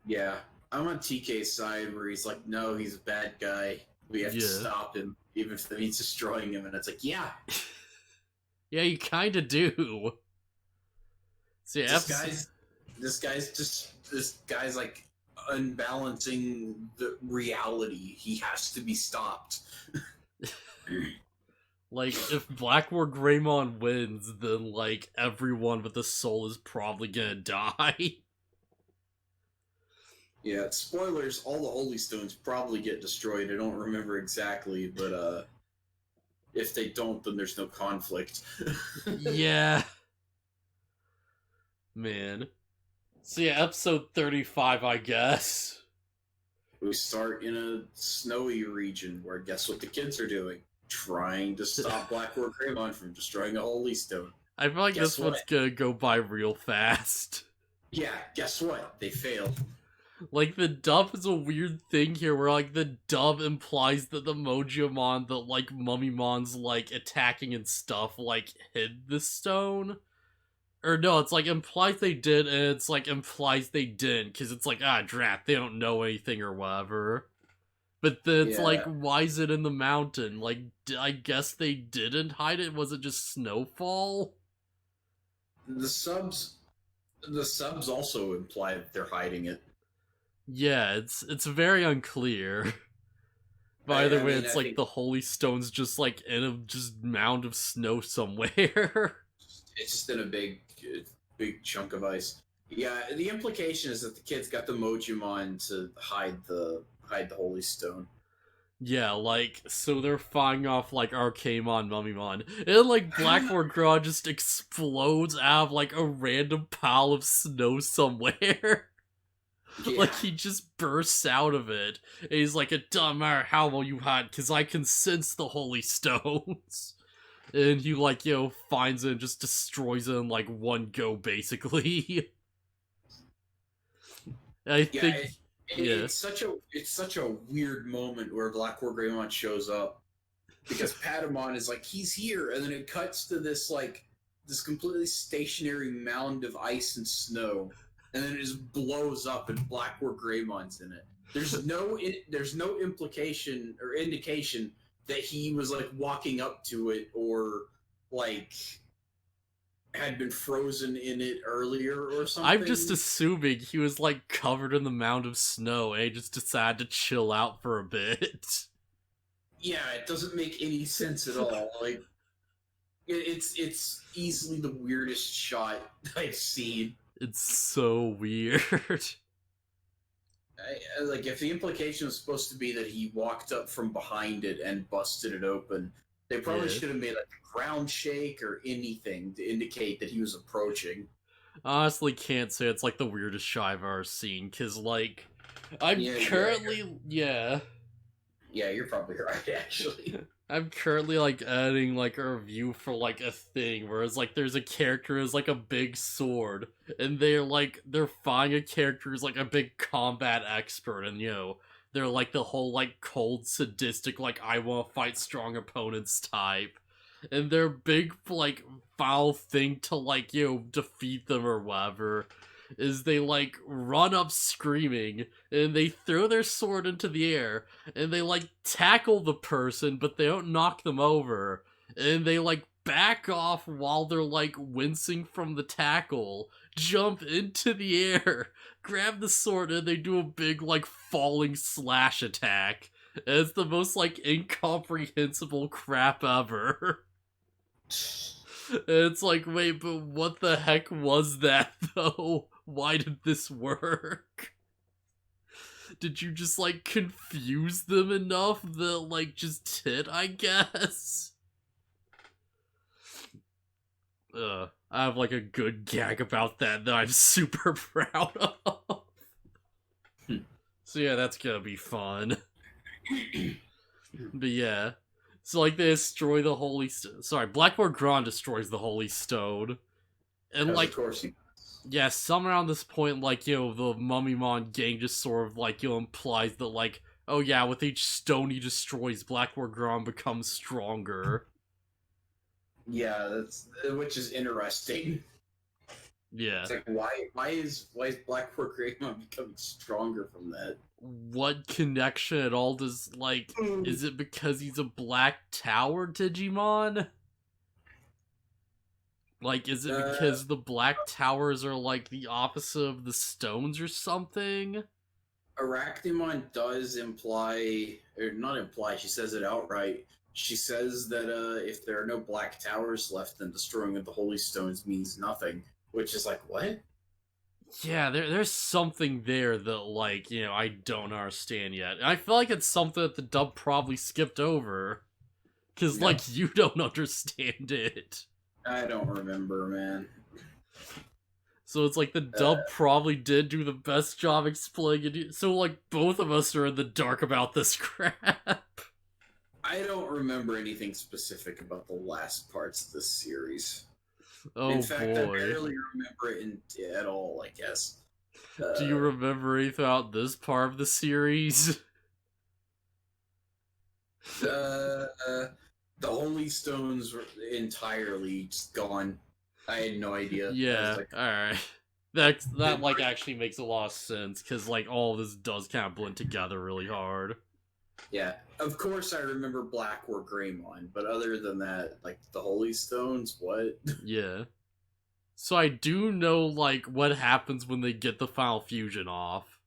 Yeah, I'm on TK's side where he's like, no, he's a bad guy. We have to stop him, even if that means destroying him. And it's like, yeah. Yeah, you kinda do. See, this guy's like unbalancing the reality. He has to be stopped. Like, if Blackboard Greymon wins, then, like, everyone with a soul is probably gonna die. Yeah, spoilers, all the Holy Stones probably get destroyed. I don't remember exactly, but if they don't, then there's no conflict. Yeah, man. So yeah, episode 35, I guess. We start in a snowy region where guess what the kids are doing? Trying to stop Blackboard Greymon from destroying a Holy Stone. I feel like Guess this what? one's gonna go by real fast. Yeah, guess what? They failed. Like, the dub is a weird thing here, where, like, the dub implies that the Mojimon that, like, Mummymon's, like, attacking and stuff, like, hid the stone. Or no, it's, like, implies they did, and it's, like, implies they didn't, because it's like, drat, they don't know anything or whatever. But then it's like, Yeah, why is it in the mountain? Like, I guess they didn't hide it? Was it just snowfall? the subs, the subs also imply that they're hiding it. Yeah, it's very unclear. But either I way, mean, it's I like think the Holy Stone's just like in a just mound of snow somewhere. it's just in a big chunk of ice. Yeah, the implication is that the kids got the Mojimon to hide the Holy Stone. Yeah, like, so they're firing off like Arcaemon, Mummymon. And like Blackboard Graw just explodes out of like a random pile of snow somewhere. Yeah, Like, he just bursts out of it. And he's like, it doesn't matter how well you hide, because I can sense the Holy Stones. And he, like, finds it and just destroys it in, like, one go, basically. I yeah. think, yeah. It's such a weird moment where Blackboard Greymon shows up because Patamon is like he's here, and then it cuts to this completely stationary mound of ice and snow, and then it just blows up, and Blackboard Greymon's in it. There's no implication or indication that he was like walking up to it or like had been frozen in it earlier or I'm something. just assuming he was, like, covered in the mound of snow, and he just decided to chill out for a bit. Yeah, it doesn't make any sense at all. Like it's easily the weirdest shot I've seen. It's so weird. Like if the implication was supposed to be that he walked up from behind it and busted it open, they probably Yeah. should have made like a ground shake or anything to indicate that he was approaching. Honestly, can't say it's, like, the weirdest shot I've ever seen, because, like, I'm currently, yeah. Yeah, you're probably right, actually. I'm currently, like, editing, like, a review for, like, a thing where it's, like, there's a character who has, like, a big sword, and they're finding a character who's, like, a big combat expert, and, they're, like, the whole, like, cold, sadistic, like, I want to fight strong opponents type. And their big, like, foul thing to, like, defeat them or whatever is they, like, run up screaming, and they throw their sword into the air, and they, like, tackle the person, but they don't knock them over, and they, like, back off while they're, like, wincing from the tackle, jump into the air, grab the sword, and they do a big, like, falling slash attack. And it's the most, like, incomprehensible crap ever. It's like, wait, but what the heck was that, though? Why did this work? Did you just, like, confuse them enough that, like, just hit, I guess? I have, like, a good gag about that I'm super proud of. So yeah, that's gonna be fun. But yeah. So, like, they destroy the Holy Stone. Sorry, Blackboard Grand destroys the Holy Stone. And, like, Of course yeah, somewhere around this point, like, the Mummymon gang just sort of, like, implies that, like, oh yeah, with each stone he destroys, Blackboard Grand becomes stronger. Yeah, which is interesting. Yeah. It's like why is Blackboard Greymon becoming stronger from that? What connection at all does, like, is it because he's a Black Tower Digimon? Like, is it because the Black Towers are, like, the opposite of the stones or something? Arachnimon does imply, or not imply, she says it outright. She says that if there are no Black Towers left, then destroying of the Holy Stones means nothing. Which is like, what? Yeah, there's something there that, like, I don't understand yet. And I feel like it's something that the dub probably skipped over. Because, No, like, you don't understand it. I don't remember, man. So it's like the dub probably did do the best job explaining it. So, like, both of us are in the dark about this crap. I don't remember anything specific about the last parts of this series. Oh, In fact, I boy. barely remember it at all, I guess. Do you remember anything about this part of the series? The Holy Stones were entirely just gone. I had no idea. Yeah, Like, alright. That, like, actually makes a lot of sense, because, like, all of this does kind of blend together really hard. yeah, of course I remember Black War Greymon, but other than that, like, the Holy Stones, what? Yeah. So I do know, like, what happens when they get the final fusion off.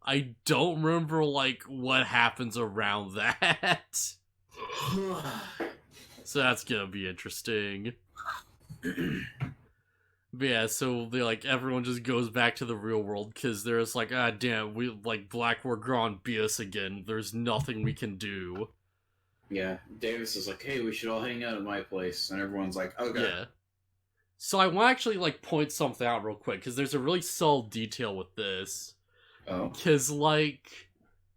I don't remember, like, what happens around that. So that's gonna be interesting. But yeah, so they, like, everyone just goes back to the real world because there's like, ah, damn, we, like, Black War Gron beat us again. There's nothing we can do. Yeah, Davis is like, hey, we should all hang out at my place, and everyone's like, okay. Yeah. So I want to actually, like, point something out real quick because there's a really subtle detail with this. Oh. Because, like,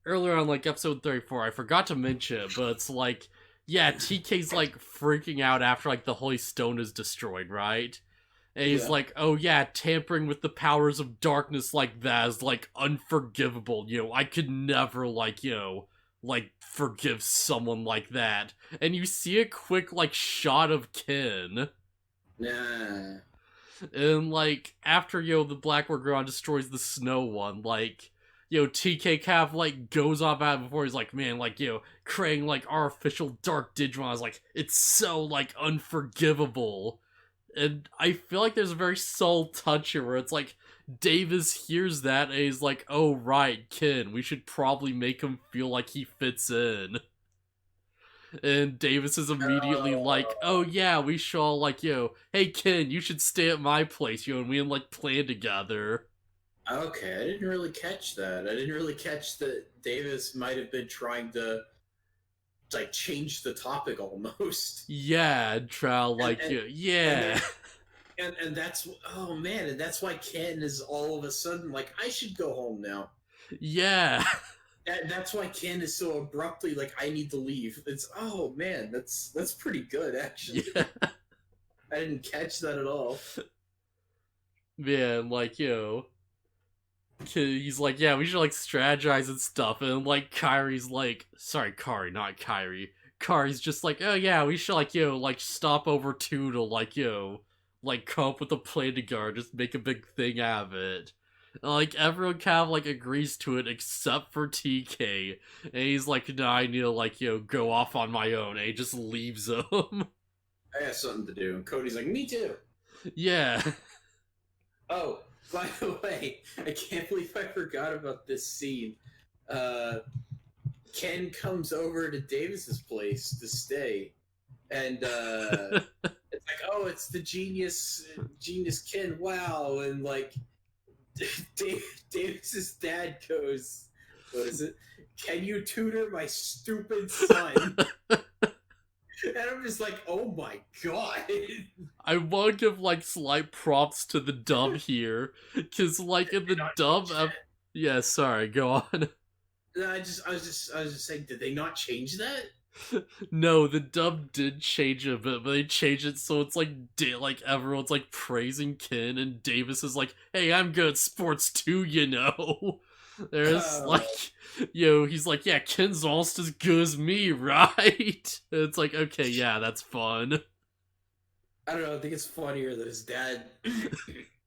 earlier on, like, episode 34, I forgot to mention it, but it's like, yeah, TK's, like, freaking out after, like, the Holy Stone is destroyed, right? And he's like, oh yeah, tampering with the powers of darkness like that is, like, unforgivable. I could never, like, like, forgive someone like that. And you see a quick, like, shot of Ken. Nah. And, like, after, the Black Gorgon destroys the Snow one, like, TK kind of, like, goes off at it before he's like, man, like, creating, like, our official Dark Digimon is, like, it's so, like, unforgivable. And I feel like there's a very subtle touch here where it's like, Davis hears that and he's like, oh right, Ken, we should probably make him feel like he fits in. And Davis is immediately like, oh yeah, we should all, like, hey Ken, you should stay at my place, and we can, like, plan together. Okay, I didn't really catch that. I didn't really catch that Davis might have been trying to, like, change the topic almost. Yeah, try, like, yeah. And that's, oh man, and that's why Ken is all of a sudden like, I should go home now. Yeah. That's why Ken is so abruptly like, I need to leave. It's, oh man, that's pretty good actually. Yeah. I didn't catch that at all. Man, like, he's like, yeah, we should, like, strategize and stuff. And, like, Kyrie's like, sorry, Kari, not Kyrie. Kari's just like, oh yeah, we should, like, like, stop over 2 to, like, like, come up with a plan together, just make a big thing out of it. And, like, everyone kind of, like, agrees to it except for TK. And he's like, no, I need to, like, go off on my own. And he just leaves him. I got something to do. And Cody's like, me too. Yeah. Oh, by the way, I can't believe I forgot about this scene. Ken comes over to Davis's place to stay. And, it's like, oh, it's the genius Ken, wow. And, like, Davis's dad goes, what is it? Can you tutor my stupid son? And I'm just like, oh my god. I want to give, like, slight props to the dub here. Because, like, in the dub... yeah, sorry, go on. I was just saying, did they not change that? No, the dub did change a bit, but they changed it so it's like, everyone's, like, praising Ken, and Davis is like, hey, I'm good at sports too, There's, like, he's like, yeah, Ken's almost as good as me, right? And it's like, okay, yeah, that's fun. I don't know, I think it's funnier that his dad...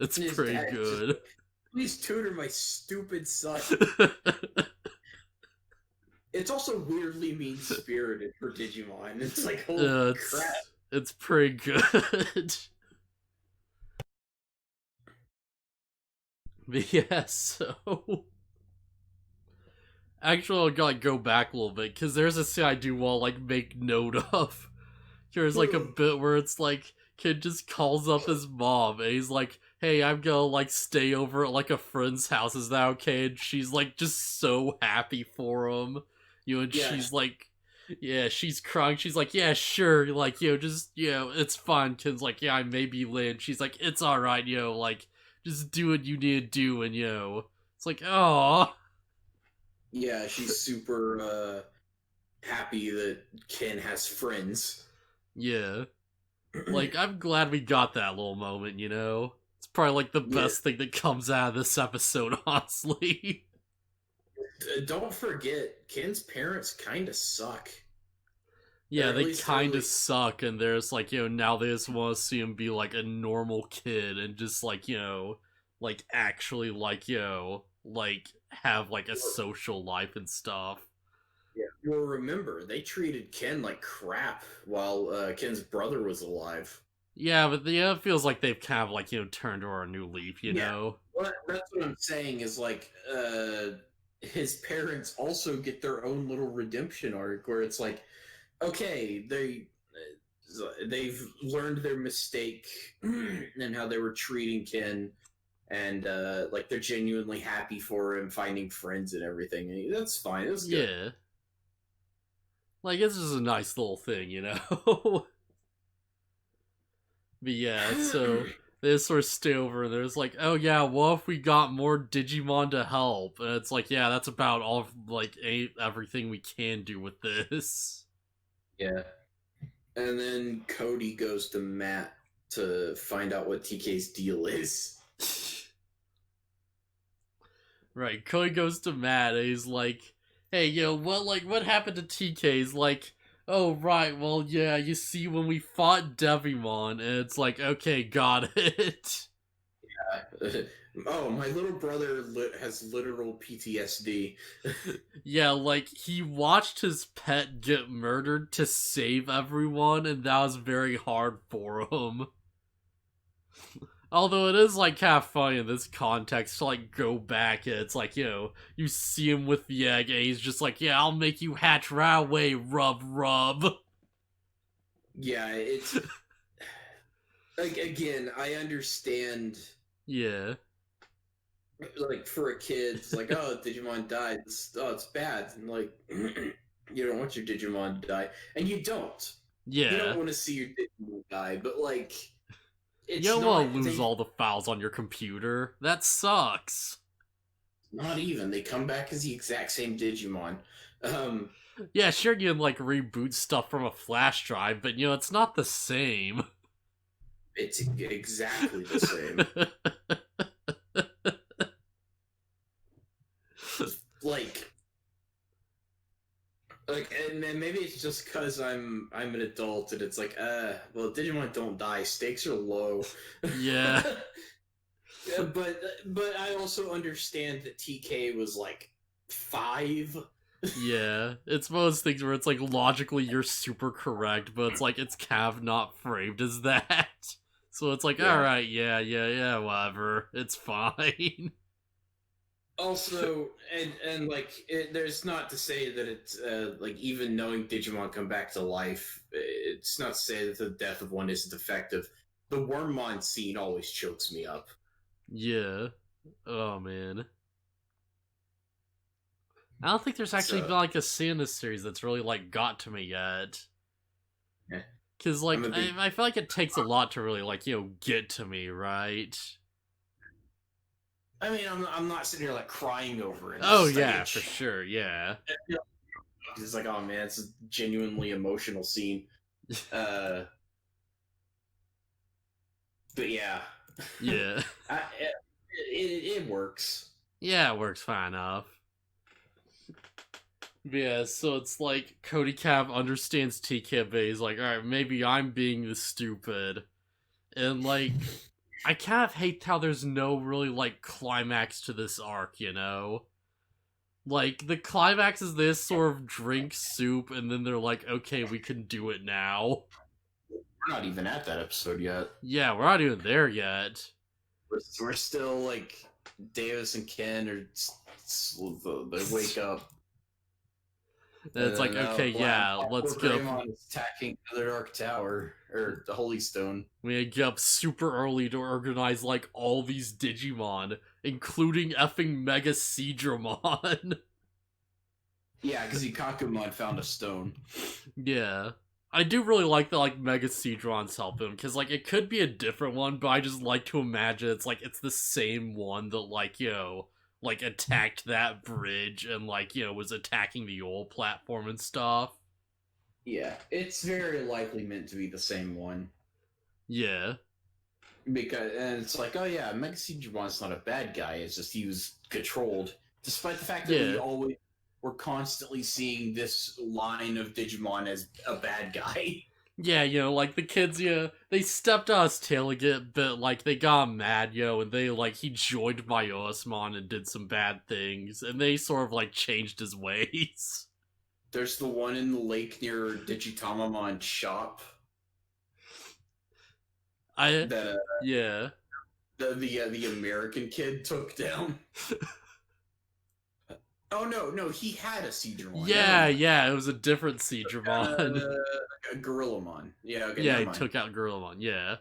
It's pretty good. Please tutor my stupid son. It's also weirdly mean-spirited for Digimon. It's like, holy crap. It's pretty good. But yeah, so... Actually, I'll, like, go back a little bit, because there's a scene I do want to, like, make note of. There's, like, a bit where it's like, kid just calls up his mom, and he's like, hey, I'm gonna like stay over at like a friend's house, is that okay? And she's like just so happy for him, and Yeah, she's like, yeah, she's crying. She's like, yeah, sure, like, just, it's fine. Ken's like, yeah, I may be late. She's like, it's all right, like, just do what you need to do, and it's like, oh, yeah, she's super happy that Ken has friends. yeah. Like, I'm glad we got that little moment. It's probably like the Yeah, best thing that comes out of this episode, honestly. don't forget, Ken's parents kind of suck. Or Yeah, at they least kind of early. suck, and there's like, now they just want to see him be like a normal kid and just like, like actually like, like have like a social life and stuff. Yeah. Well, remember, they treated Ken like crap while Ken's brother was alive. Yeah, but it feels like they've kind of like, turned over a new leaf, Yeah. Well, that's what I'm saying is like, his parents also get their own little redemption arc where it's like, okay, they've learned their mistake and how they were treating Ken, and like they're genuinely happy for him finding friends and everything. And that's fine. That's good. Yeah. Like, it's just a nice little thing. But yeah, so they just sort of stay over and there's like, oh yeah, what if we got more Digimon to help? And it's like, yeah, that's about all like everything we can do with this. Yeah. And then Cody goes to Matt to find out what TK's deal is. Right, Koi goes to Matt and he's like, hey, what happened to TK? He's like, oh right, well yeah, you see when we fought Devimon, and it's like, okay, got it. Oh, my little brother has literal PTSD. Yeah, like, he watched his pet get murdered to save everyone, and that was very hard for him. Although it is, like, kind of funny in this context to, like, go back and it's like, you see him with the egg, and he's just like, yeah, I'll make you hatch right away, rub, rub. Yeah, it's... like, again, I understand... Yeah. Like, for a kid, it's like, oh, Digimon died. It's bad. And, like, you don't want your Digimon to die. And you don't. You Yeah. don't want to see your Digimon die, but, like... You It's don't want to lose they, all the files on your computer. That sucks. not even. They come back as the exact same Digimon. Yeah, sure, you can, like, reboot stuff from a flash drive, but, it's not the same. It's exactly the same. like, and then maybe it's just because I'm an adult and it's like, well, Digimon don't die. Stakes are low. Yeah. Yeah, but I also understand that TK was like 5. Yeah, it's one of those things where it's like logically you're super correct, but it's like it's kind of not framed as that. So it's like, Yeah. alright, yeah, whatever. It's fine. Also, and like, there's not to say that it's like even knowing Digimon come back to life, it's not to say that the death of one isn't effective. The Wormmon scene always chokes me up. Yeah. Oh man. I don't think there's actually been like a scene in this series that's really like got to me yet. Yeah. Cause like I feel like it takes a lot to really like get to me, right? I mean, I'm not sitting here like crying over it. Oh yeah, for sure, yeah. It's like, oh man, it's a genuinely emotional scene. But yeah, Yeah. it works. Yeah, it works fine enough. Yeah, so it's like Cody Cav understands TK, but he's like, alright, maybe I'm being the stupid. And like, I kind of hate how there's no really like climax to this arc, Like, the climax is this sort of drink soup, and then they're like, okay, we can do it now. We're not even at that episode yet. Yeah, we're not even there yet. We're still like Davis and Ken are they wake up. And it's like, okay, yeah, let's get up. Greymon is attacking the Dark Tower, or the Holy Stone. We get up super early to organize, like, all these Digimon, including effing Mega Seadramon. Yeah, because Ikakumon found a stone. Yeah. I do really like that, like, Mega Seadron's help him, because, like, it could be a different one, but I just like to imagine it's, like, it's the same one that, like, like, attacked that bridge and, like, was attacking the old platform and stuff. Yeah, it's very likely meant to be the same one. Yeah. Because, and it's like, oh yeah, Mega Seadramon's not a bad guy, it's just he was controlled. Despite the fact that we always were constantly seeing this line of Digimon as a bad guy. Yeah, like, the kids, they stepped on his tail a bit, like, they got mad, and they, like, he joined Myosmon and did some bad things, and they sort of, like, changed his ways. There's the one in the lake near Digitamamon's shop. Yeah. The American kid took down. Oh no, he had a Seadramon. Yeah, it was a different Seadramon. A Gorillamon. Yeah, okay. Yeah, he took out Gorillamon, yeah.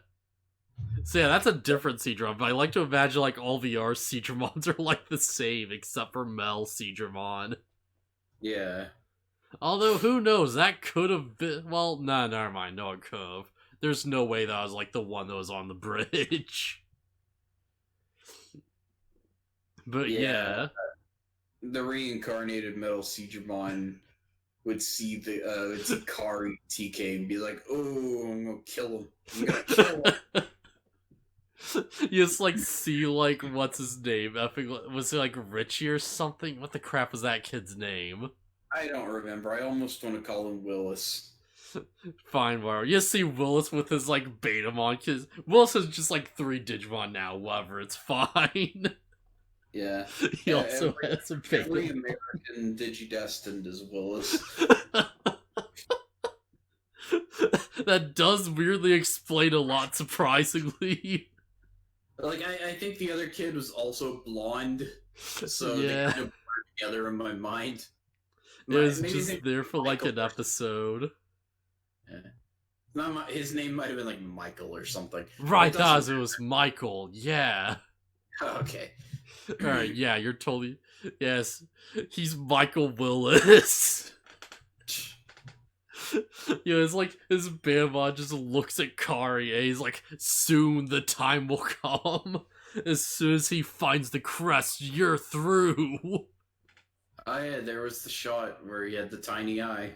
So yeah, that's a different Seadramon, but I like to imagine, like, all the R Seadramons are, like, the same, except for Mel Seadramon. Yeah. Although, who knows, that could have been, well, nah, never mind, no, it could have. There's no way that was, like, the one that was on the bridge. But yeah. The reincarnated Metal Seadramon would see Kari TK and be like, "Oh, I'm gonna kill him. I'm gonna kill him." You just, like, see, like, what's his name? Was it, like, Richie or something? What the crap was that kid's name? I don't remember. I almost want to call him Willis. Fine, whatever. You see Willis with his, like, Betamon, because Willis has just, like, 3 Digimon now, whatever, it's fine. Yeah. He also has a Betamon. Every American Digidestined is Willis. That does weirdly explain a lot, surprisingly. Like, I think the other kid was also blonde, so yeah. they kind of blurred together in my mind. It was just there for, like, an episode. Yeah. His name might have been, like, Michael or something. Right, it was Michael, yeah. Okay. Alright, yeah, you're totally... Yes, he's Michael Willis. It's like, his Bamon just looks at Kari and he's like, soon the time will come. As soon as he finds the crest, you're through. Oh yeah, there was the shot where he had the tiny eye.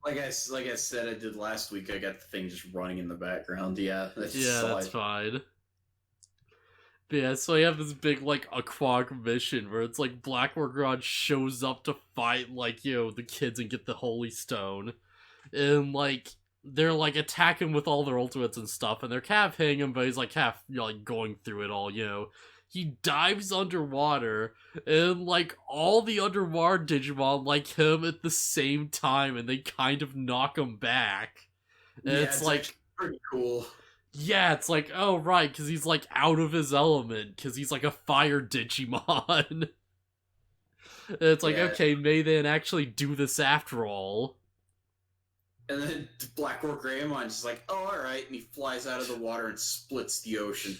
like I said I did last week, I got the thing just running in the background. Yeah, that's fine. But yeah, so I have this big, like, aquatic mission where it's like Black Orgron shows up to fight, like, the kids and get the Holy Stone. And, like, they're, like, attacking with all their ultimates and stuff, and they're kind of hitting him, but he's, like, half, like, going through it all, He dives underwater, and, like, all the underwater Digimon like him at the same time, and they kind of knock him back. And it's like, pretty cool. Yeah, it's like, oh, right, because he's, like, out of his element, because he's, like, a fire Digimon. And it's like, okay, may they actually do this after all. And then Black Orgrammon's just like, oh, alright, and he flies out of the water and splits the ocean.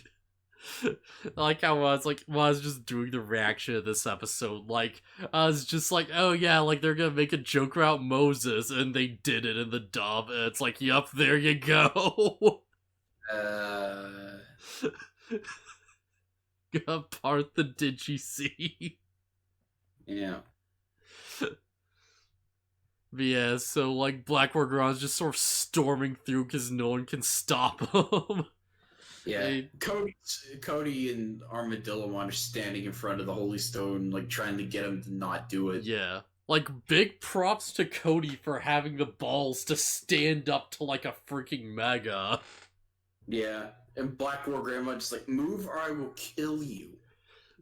I like how I was just doing the reaction of this episode, like, I was just like, oh yeah, like, they're gonna make a joke about Moses, and they did it in the dub, and it's like, yup, there you go. Gonna part the Digi-Sea. Yeah. But yeah, so, like, Black Orgron's just sort of storming through because no one can stop him. Yeah, Cody and Armadillomon are standing in front of the Holy Stone, like, trying to get him to not do it. Yeah. Like, big props to Cody for having the balls to stand up to, like, a freaking Mega. Yeah, and Black Orgrammon just like, move or I will kill you.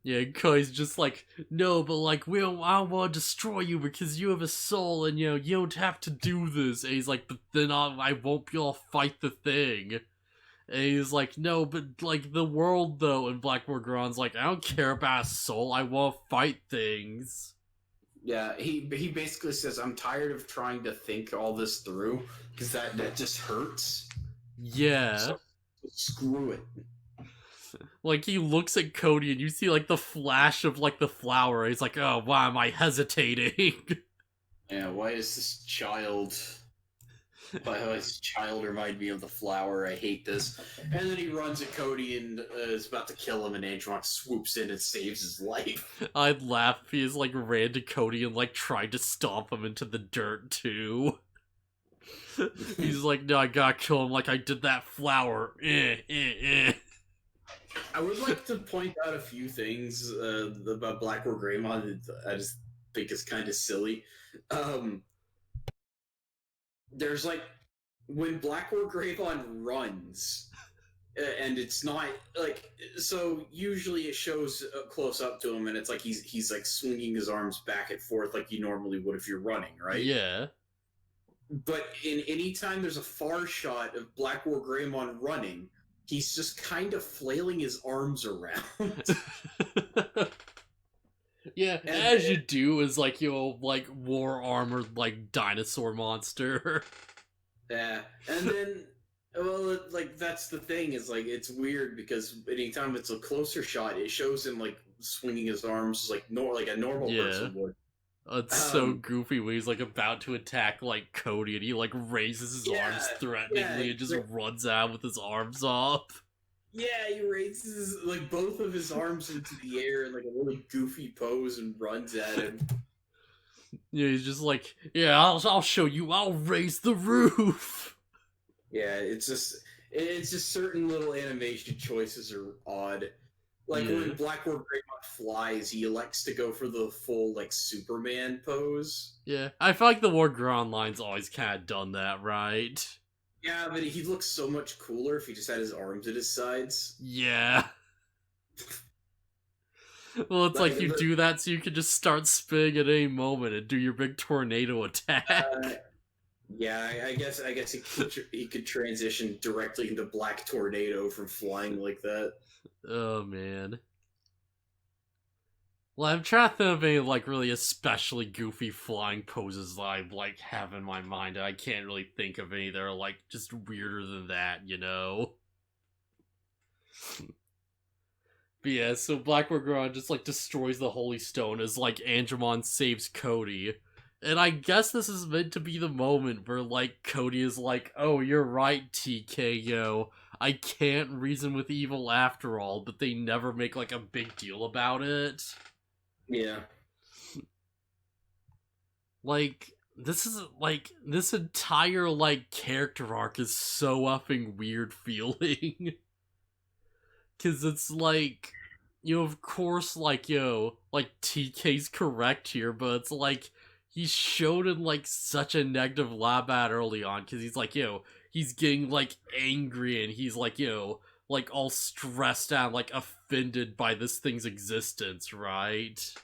Yeah, Cody's just like, no, but, like, I don't want to destroy you because you have a soul and, you don't have to do this. And he's like, but then I won't be able to fight the thing. And he's like, no, but, like, the world, though. And Black Orgron's like, I don't care about a soul. I want to fight things. Yeah, he basically says, "I'm tired of trying to think all this through because that just hurts. Yeah. So screw it." Like, he looks at Cody and you see, like, the flash of, like, the flower. He's like, oh, why am I hesitating? Yeah, why is this child? Why does this child remind me of the flower? I hate this. And then he runs at Cody and is about to kill him, and Angelon swoops in and saves his life. I'd laugh if he just, like, ran to Cody and, like, tried to stomp him into the dirt, too. He's like, no, I gotta kill him like I did that flower. I would like to point out a few things about Black War Greymon that I just think is kind of silly. There's like when Black War Greymon runs, and it's not like so. Usually, it shows close up to him, and it's like he's like swinging his arms back and forth like you normally would if you're running, right? Yeah. But in any time there's a far shot of Black War Greymon running, he's just kind of flailing his arms around. Yeah, And as you do as like, you know, like war armored like dinosaur monster. Yeah, and then well, like that's the thing is like it's weird because anytime it's a closer shot, it shows him like swinging his arms like like a normal person would. It's so goofy when he's like about to attack like Cody and he like raises his arms threateningly and just runs out with his arms up. Yeah, he raises like both of his arms into the air in like a really goofy pose and runs at him. Yeah, he's just like, yeah, I'll show you. I'll raise the roof. Yeah, it's just certain little animation choices are odd. Like when Black War Greymon flies, he elects to go for the full like Superman pose. Yeah, I feel like the War Gron line's always kind of done that, right? Yeah, but he looks so much cooler if he just had his arms at his sides. Yeah. Well, it's like you do that so you can just start spinning at any moment and do your big tornado attack. Yeah, I guess he could transition directly into Black Tornado from flying like that. Oh man. Well, I'm trying to think of any like really especially goofy flying poses that I like have in my mind. I can't really think of any that are like just weirder than that, you know. But yeah, so Black Gorgon just like destroys the Holy Stone as like Angemon saves Cody. And I guess this is meant to be the moment where like Cody is like, oh, you're right, TKO. I can't reason with evil after all, but they never make like a big deal about it. Yeah. Like, this is like this entire like character arc is so effing weird feeling. Cause it's like, you know, of course, like, yo, like TK's correct here, but it's like he's showed in like such a negative lab at early on, cause he's like, yo, he's getting like angry and he's like, yo, like all stressed out, like offended by this thing's existence, right?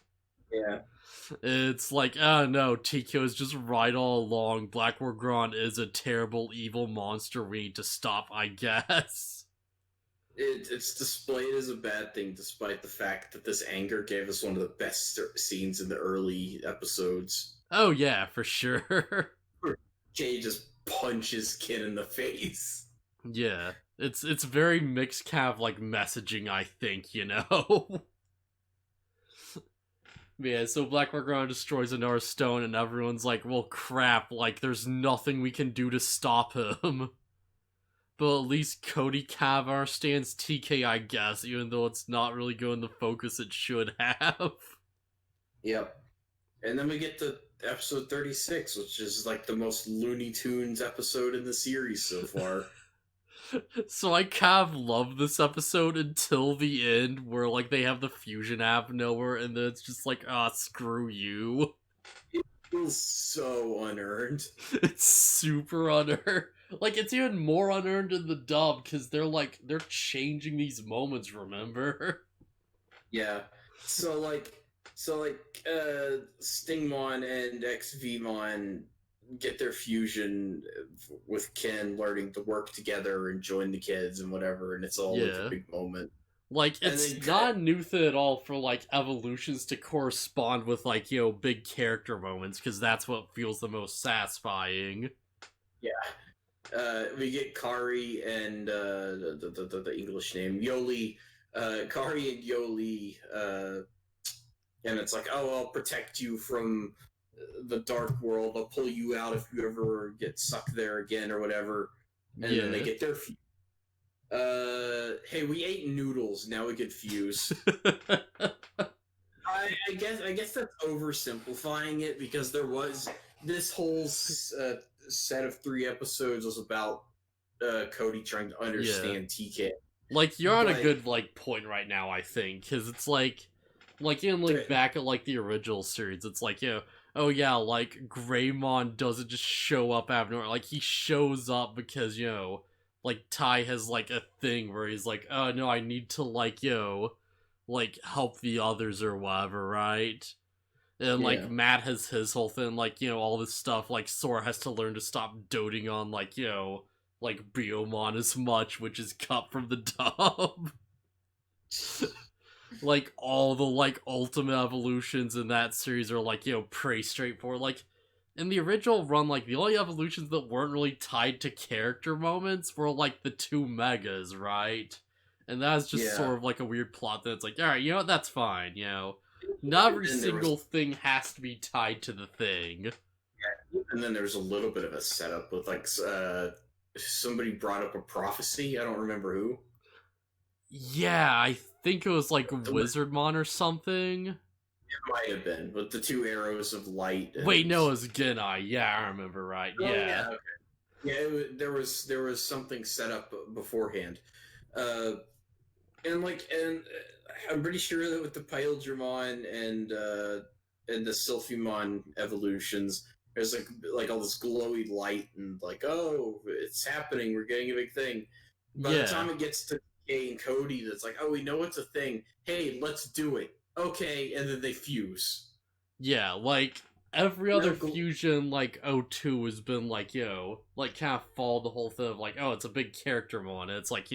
Yeah. It's like, oh no, TK is just right all along. Black Wargron is a terrible evil monster we need to stop, I guess. It's displayed as a bad thing, despite the fact that this anger gave us one of the best scenes in the early episodes. Oh yeah, for sure. Jay just punches Kin in the face. Yeah, it's very mixed kind of like messaging, I think, you know. Yeah, so Black Wargron destroys another stone, and everyone's like, "Well, crap! Like, there's nothing we can do to stop him." But at least Cody Kavar stands TK, I guess, even though it's not really going the focus it should have. Yep. And then we get to episode 36, which is like the most Looney Tunes episode in the series so far. So I kind of love this episode until the end, where like they have the fusion out of nowhere, and then it's just like, ah, screw you. It feels so unearned. It's super unearned. Like, it's even more unearned in the dub, because they're changing these moments, remember? Yeah. So Stingmon and XVmon get their fusion with Ken learning to work together and join the kids and whatever, and it's all like a big moment. Like, And it's then not a new thing at all for, like, evolutions to correspond with, like, big character moments, because that's what feels the most satisfying. we get Kari and the English name Yoli, Kari and Yoli, and it's like, oh, I'll protect you from the dark world. I'll pull you out if you ever get sucked there again or whatever. And then they Yeah. get their hey, we ate noodles. Now we get fuse. I guess that's oversimplifying it, because there was this whole set of 3 episodes was about Cody trying to understand TK. Like, you're on a But good, like, point right now, I think, because it's like in, like, back at, like, the original series, it's like, oh yeah, like, Greymon doesn't just show up out of nowhere, like, he shows up because, like, Tai has, like, a thing where he's like, oh no, I need to, like, like, help the others or whatever, right? And, like, yeah, Matt has his whole thing, like, all this stuff, like, Sora has to learn to stop doting on, like, like, Biomon as much, which is cut from the dub. Like, all the, like, ultimate evolutions in that series are, like, pretty straightforward. Like, in the original run, like, the only evolutions that weren't really tied to character moments were, like, the 2 megas, right? And that was just yeah. sort of like a weird plot that's like, alright, you know what, that's fine, Not every And there single was, thing has to be tied to the thing. and then there's a little bit of a setup with like somebody brought up a prophecy. I don't remember who. Yeah, I think it was like Wizardmon or something. It might have been with the 2 arrows of light. And... Wait, no, it was Genai. Yeah, I remember right. Oh, Yeah. okay. Yeah, there was something set up beforehand, and I'm pretty sure that with the Paildramon and the Sylphimon evolutions, there's like all this glowy light and like, oh, it's happening, we're getting a big thing. By the time it gets to Kay and Cody, that's like, oh, we know it's a thing. Hey, let's do it. Okay, and then they fuse. Yeah, like every other fusion, like O2 has been like, like kind of followed the whole thing of like, oh, it's a big character moment. It's like,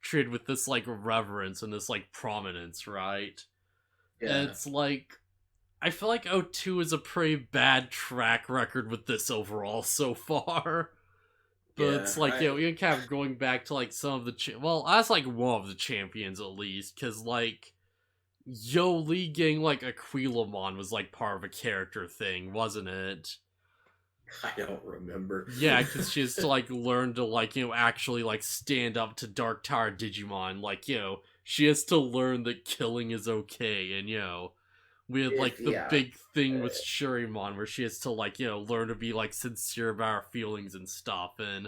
treated with this like reverence and this like prominence, right? Yeah. And it's like, I feel like O2 is a pretty bad track record with this overall so far. But it's like, you're kind of going back to like some of the, well, that's like one of the champions at least, because like, Yoli getting like Aquilamon was like part of a character thing, wasn't it? I don't remember. Yeah, because she has to like learn to like, actually like stand up to Dark Tower Digimon. Like, she has to learn that killing is okay, and we had like the big thing with Shurimon where she has to like, learn to be like sincere about her feelings and stuff, and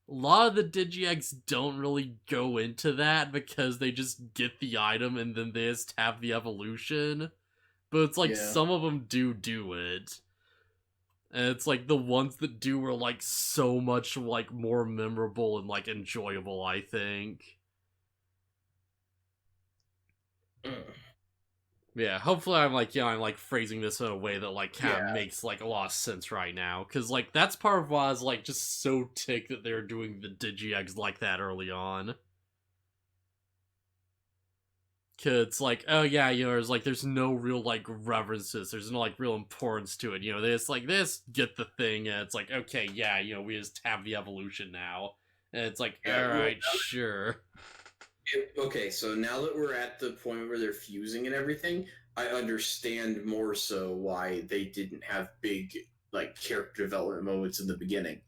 a lot of the Digi-Eggs don't really go into that because they just get the item and then they just have the evolution. But it's like some of them do it. And it's like the ones that do are like so much like more memorable and like enjoyable, I think. Yeah, hopefully I'm like phrasing this in a way that like kind of makes like a lot of sense right now, because like that's part of why I was like just so ticked that they're doing the Digi-Eggs like that early on. Cause it's like, oh yeah, there's no real like references, there's no like real importance to it, they just like this get the thing, and it's like, okay, yeah, we just have the evolution now, and it's like, alright, sure. Okay, so now that we're at the point where they're fusing and everything, I understand more so why they didn't have big like character development moments in the beginning.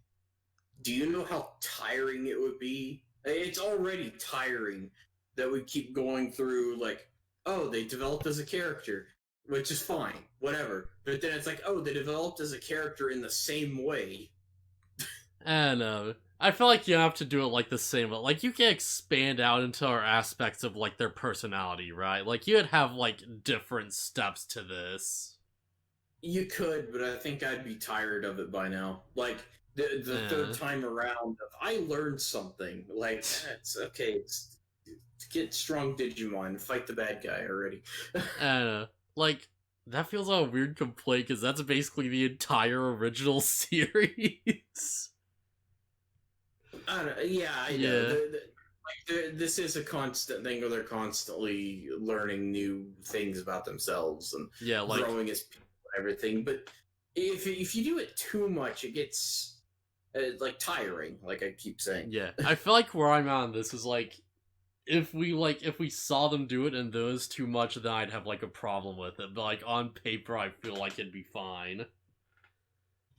Do you know how tiring it would be? It's already tiring that we keep going through like, oh, they developed as a character, which is fine, whatever. But then it's like, oh, they developed as a character in the same way. I don't know. I feel like you have to do it like the same, but like you can expand out into our aspects of like their personality, right? Like you'd have like different steps to this. You could, but I think I'd be tired of it by now. Like the third time around, I learned something. Like it's okay. It's get strong Digimon, fight the bad guy already. I don't know. Like that feels like a weird complaint because that's basically the entire original series. I don't know. Yeah, I know. This is a constant thing where they're constantly learning new things about themselves and Yeah, like, growing as people and everything. But if you do it too much, it gets like tiring. Like I keep saying. yeah. I feel like where I'm at on this is like, if we saw them do it and there was too much, then I'd have like a problem with it. But like on paper, I feel like it'd be fine.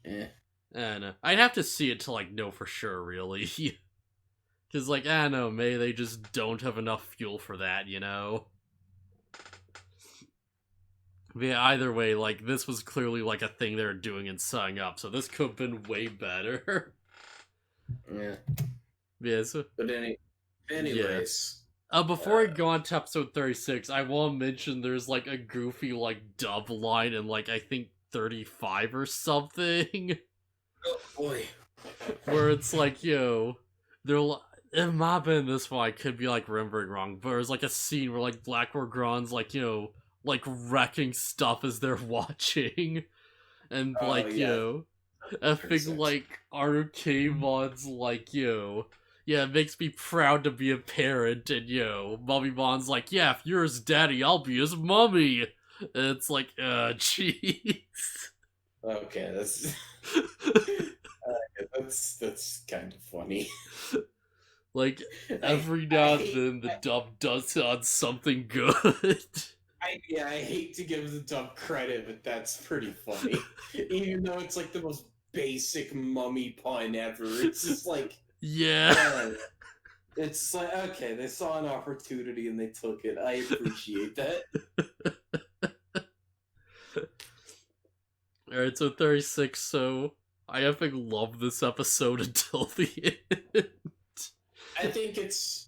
Eh. And I'd have to see it to like know for sure, really. Because like, I don't know, maybe they just don't have enough fuel for that, you know. But yeah, either way, like this was clearly like a thing they were doing and setting up, so this could have been way better. Yeah. Yeah. So, But yeah. anyways, Before I go on to episode 36, I want to mention there's like a goofy like dub line in like I think 35 or something, oh boy, where it's like, yo, they're it might have been this one. I could be like remembering wrong, but there's like a scene where like Blackboard Gron's like, like wrecking stuff as they're watching, and like, yeah, I think 36. like Arcademon's like, yeah, it makes me proud to be a parent, and Mummy Mon's like, yeah, if you're his daddy, I'll be his mummy. And it's like, jeez. Okay, that's kind of funny. Like, every now and hate, then the dub does it on something good. I hate to give the dub credit, but that's pretty funny. Even though it's like the most basic mummy pun ever, it's just like, Yeah. it's like, okay, they saw an opportunity and they took it. I appreciate that. Alright, so 36, so I effing love this episode until the end. I think it's.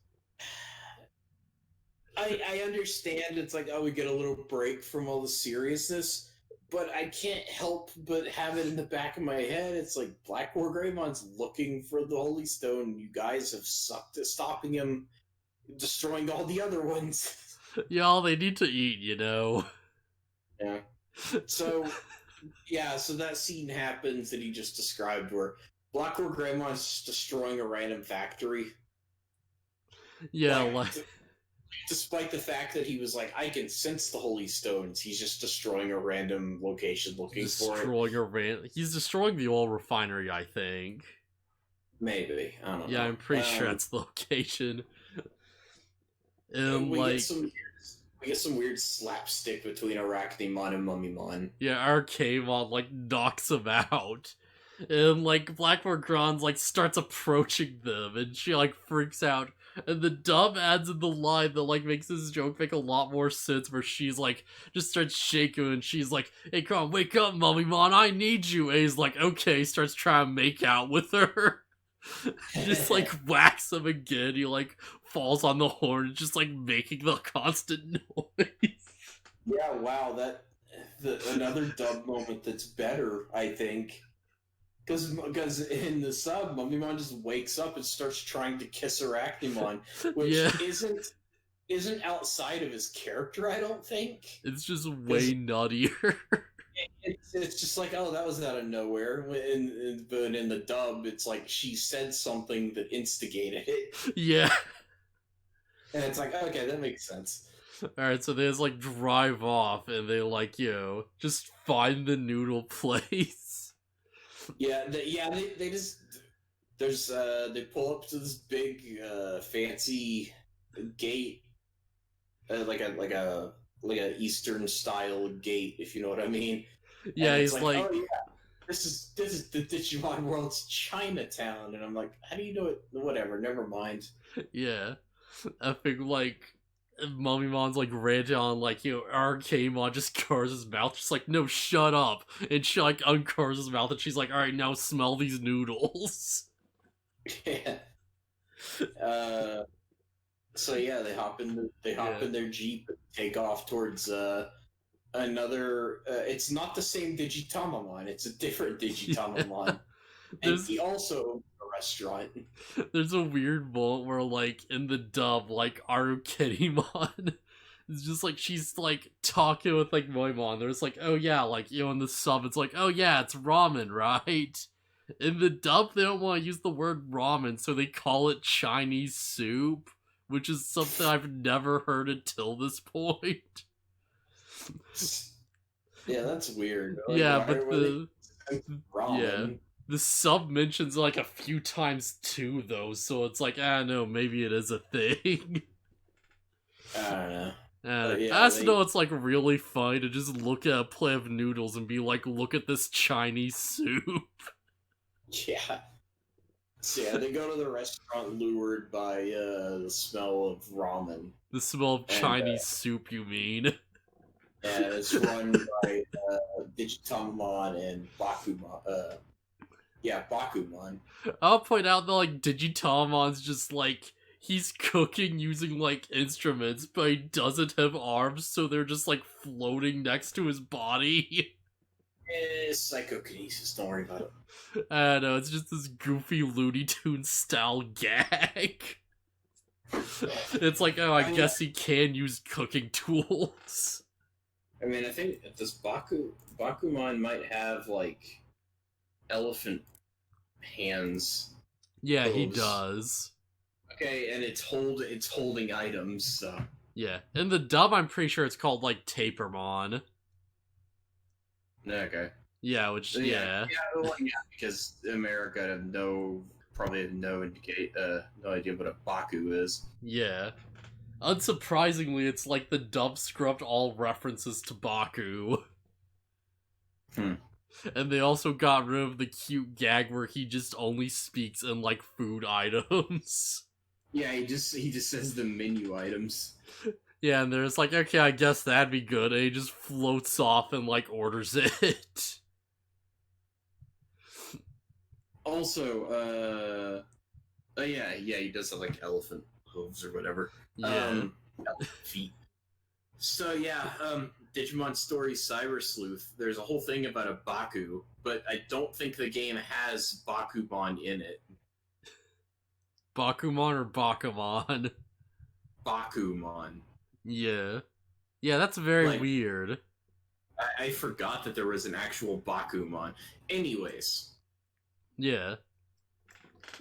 I understand it's like, oh, we get a little break from all the seriousness, but I can't help but have it in the back of my head. It's like Black War Greymon's looking for the Holy Stone. You guys have sucked at stopping him, destroying all the other ones. Y'all, they need to eat, Yeah. So, yeah, so that scene happens that he just described where Black War Greymon's destroying a random factory. Yeah, like despite the fact that he was like, I can sense the Holy Stones, he's just destroying a random location looking for it. He's destroying the oil refinery, I think. Maybe. I don't know. Yeah, I'm pretty sure that's the location. We get some weird slapstick between Arachnimon and Mummymon. Yeah, Arcaemon like knocks him out. And like Blackboard Gron's like starts approaching them and she like freaks out. And the dub adds in the line that like makes this joke make a lot more sense, where she's like just starts shaking and she's like, hey come on, wake up, Mummymon, I need you. And he's like, okay, starts trying to make out with her. Just like whacks him again. He like falls on the horn, just like making the constant noise. Yeah, wow, another dub moment that's better, I think. Because in the sub, Mummymon just wakes up and starts trying to kiss Arachnimon, which isn't outside of his character, I don't think. It's just way nuttier. It's just like, oh, that was out of nowhere. But in the dub, it's like she said something that instigated it. Yeah. And it's like, okay, that makes sense. Alright, so they just like drive off and they like, just find the noodle place. Yeah, they just they pull up to this big fancy gate, like a Eastern style gate, if you know what I mean. Yeah, he's like, oh yeah, this is the Digimon world's Chinatown, and I'm like, how do you know it? Whatever, never mind. Yeah, I think like Mummymon's like ran down, like, Arcaemon just covers his mouth, just like, no, shut up. And she like uncovers his mouth and she's like, alright, now smell these noodles. Yeah. So yeah, they hop in their Jeep and take off towards another it's not the same Digitamamon, it's a different Digitamamon. And he also owns a restaurant. There's a weird moment where, like, in the dub, like, Arukidimon is just, like, she's, like, talking with, like, Moimon. There's, like, oh, yeah, like, in the sub, it's like, oh, yeah, it's ramen, right? In the dub, they don't want to use the word ramen, so they call it Chinese soup, which is something I've never heard until this point. Yeah, that's weird. Like, Yeah, why but were they yeah, ramen? the sub mentions like a few times too, though, so it's like, no, maybe it is a thing. I don't know. And I Yeah, also know it's like really funny to just look at a plate of noodles and be like, look at this Chinese soup. yeah. So yeah, they go to the restaurant lured by the smell of ramen, The smell of and Chinese soup, you mean? it's run by Digitamon and Bakumon. Yeah, Bakumon. I'll point out that like Digitamon's just like he's cooking using like instruments, but he doesn't have arms, so they're just like floating next to his body. Psychokinesis, don't worry about it. I don't know, it's just this goofy Looney Tunes style gag. It's like, oh, I guess he can use cooking tools. I mean, I think this Bakumon might have like elephant hands. Yeah, he Hooves. does. Okay, and it's holding items. So. Yeah, in the dub, I'm pretty sure it's called like Tapermon. Okay. Yeah, which yeah, because America probably have no idea what a Baku is. Yeah. Unsurprisingly, it's like the dub scrubbed all references to Baku. And they also got rid of the cute gag where he just only speaks in like food items. Yeah, he just says the menu items. Yeah, and there's like, okay, I guess that'd be good, and he just floats off and like orders it. Also, yeah, he does have like elephant hooves or whatever. Yeah. Feet. So yeah, Digimon Story Cyber Sleuth. There's a whole thing about a Baku, but I don't think the game has Bakumon in it. Bakumon or Bakumon? Bakumon. Yeah. Yeah, that's very weird. I forgot that there was an actual Bakumon. Anyways. Yeah.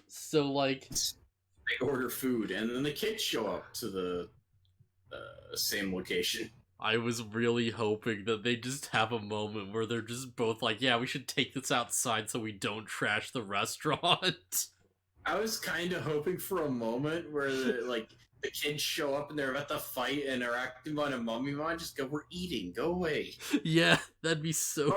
So, like... They order food, and then the kids show up to the same location. I was really hoping that they just have a moment where they're just both like, yeah, we should take this outside so we don't trash the restaurant. I was kind of hoping for a moment where the kids show up and they're about to fight and are acting on a Mummymon. Just go, we're eating, go away. Yeah, that'd be so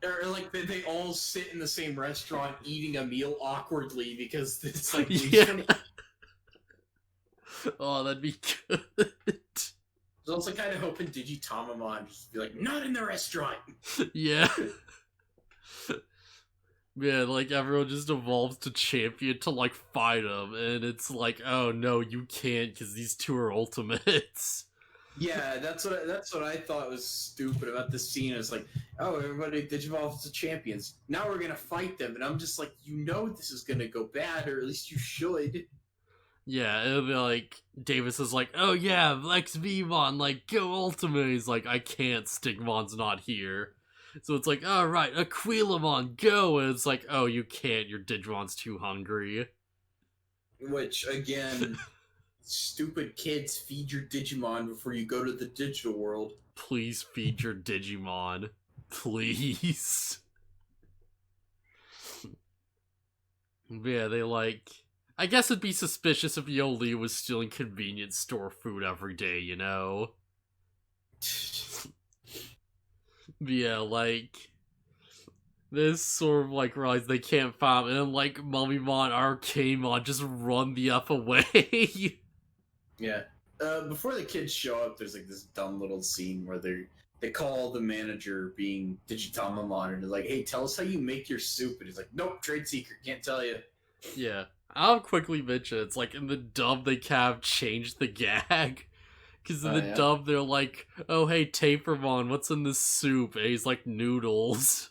or like they all sit in the same restaurant eating a meal awkwardly because it's like yeah. Oh, that'd be good. I was also kind of hoping Digitamamon just be like, not in the restaurant. Yeah. Yeah, like everyone just evolves to champion to like fight him, and it's like, oh no, you can't because these two are ultimates. Yeah, that's what I thought was stupid about this scene. It's like, oh, everybody digivolves to champions. Now we're gonna fight them, and I'm just like, this is gonna go bad, or at least you should. Yeah, it'll be like Davis is like, oh yeah, Lex Vmon, like go ultimate. He's like, I can't. Stigmon's not here. So it's like, all right, Aquilamon, go. And it's like, oh, you can't. Your Digimon's too hungry. Which again. Stupid kids, feed your Digimon before you go to the digital world. Please feed your Digimon. Please. Yeah, they like... I guess it'd be suspicious if Yoli was stealing convenience store food every day, you know? Yeah, like... This sort of like realize they can't find him, and then like Mummymon, Arcanemon just run the F away. Yeah. Before the kids show up, there's like this dumb little scene where they call the manager, being Digitamamon, and they're like, hey, tell us how you make your soup. And he's like, nope, trade secret, can't tell you. Yeah. I'll quickly mention, it's like in the dub they kind of changed the gag. Because in the dub they're like, oh hey Tapermon, what's in this soup? And he's like, noodles.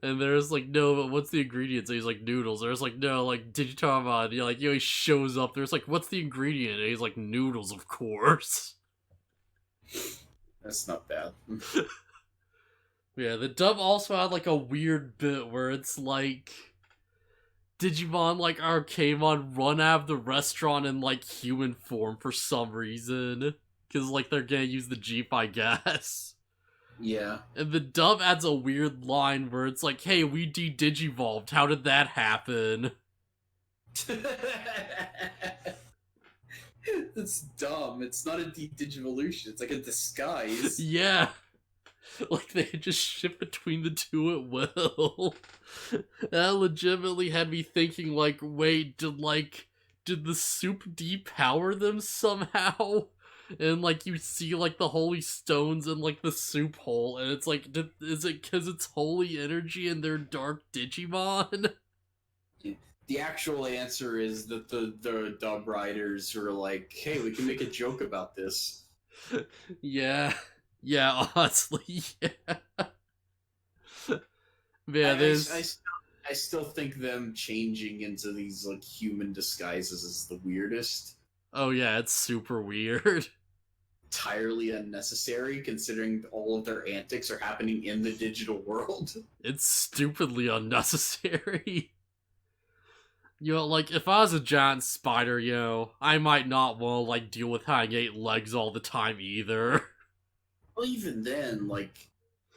And there's like, no, but what's the ingredients? And he's like, noodles. There's like, no, like Digitamon, he shows up. There's like, what's the ingredient? And he's like, noodles, of course. That's not bad. Yeah, the dub also had like a weird bit where it's like Digimon like Arcanemon run out of the restaurant in like human form for some reason. Cause like they're gonna use the Jeep, I guess. Yeah. And the dub adds a weird line where it's like, hey, we de-digivolved. How did that happen? That's dumb. It's not a de-digivolution. It's like a disguise. Yeah. Like they just shift between the two at will. That legitimately had me thinking, like, wait, did the soup depower them somehow? And like you see like the holy stones in like the soup hole, and it's like, is it because it's holy energy and they're dark Digimon? The actual answer is that the dub writers were like, "Hey, we can make a joke about this." Yeah, honestly, yeah. Yeah, I still think them changing into these like human disguises is the weirdest. Oh yeah, it's super weird. Entirely unnecessary, considering all of their antics are happening in the digital world. It's stupidly unnecessary. You know, like, if I was a giant spider, you know, I might not want to, like, deal with having 8 legs all the time either. Well, even then, like,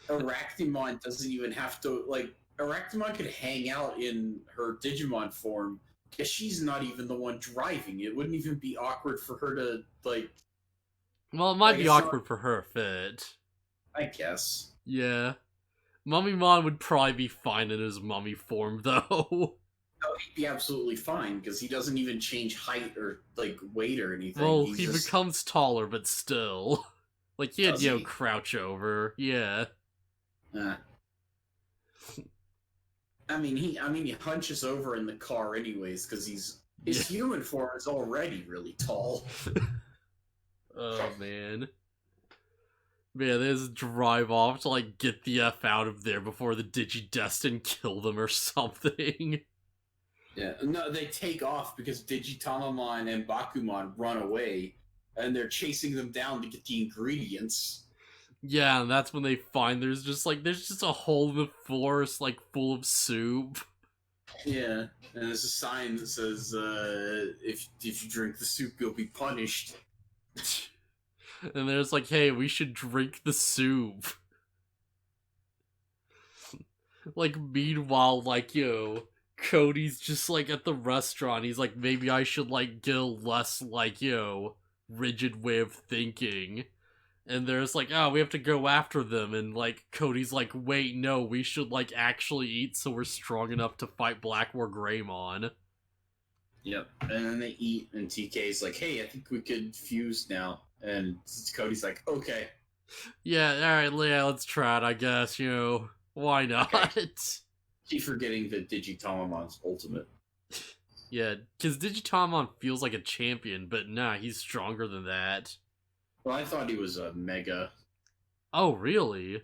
Arachnimon doesn't even have to, like, Arachnimon could hang out in her Digimon form, because she's not even the one driving. It wouldn't even be awkward for her to, like... Well, it might be awkward for her fit. I guess. Yeah. Mummymon would probably be fine in his mummy form, though. Oh, he'd be absolutely fine, because he doesn't even change height or, like, weight or anything. Well, he becomes taller, but still. Like, he had, you know, crouch over. Yeah. I mean, he hunches over in the car anyways, because his human form is already really tall. Oh, man. Man, they just drive off to, like, get the F out of there before the Digidestin kill them or something. Yeah, no, they take off because Digitamamon and Bakumon run away, and they're chasing them down to get the ingredients. Yeah, and that's when they find there's just a hole in the forest, like, full of soup. Yeah, and there's a sign that says, if you drink the soup, you'll be punished. And there's like, hey, we should drink the soup. Like, meanwhile, like, yo, Cody's just, like, at the restaurant. He's like, maybe I should, like, get a less, like, yo, rigid way of thinking. And there's like, oh, we have to go after them. And, like, Cody's like, wait, no, we should, like, actually eat so we're strong enough to fight Black War Greymon. Yep. And then they eat, and TK's like, hey, I think we could fuse now. And Cody's like, okay. Yeah, alright, yeah, let's try it, I guess, you know. Why not? Okay. Keep forgetting that Digitamamon's ultimate. Yeah, because Digitamon feels like a champion, but nah, he's stronger than that. Well, I thought he was a mega. Oh, really?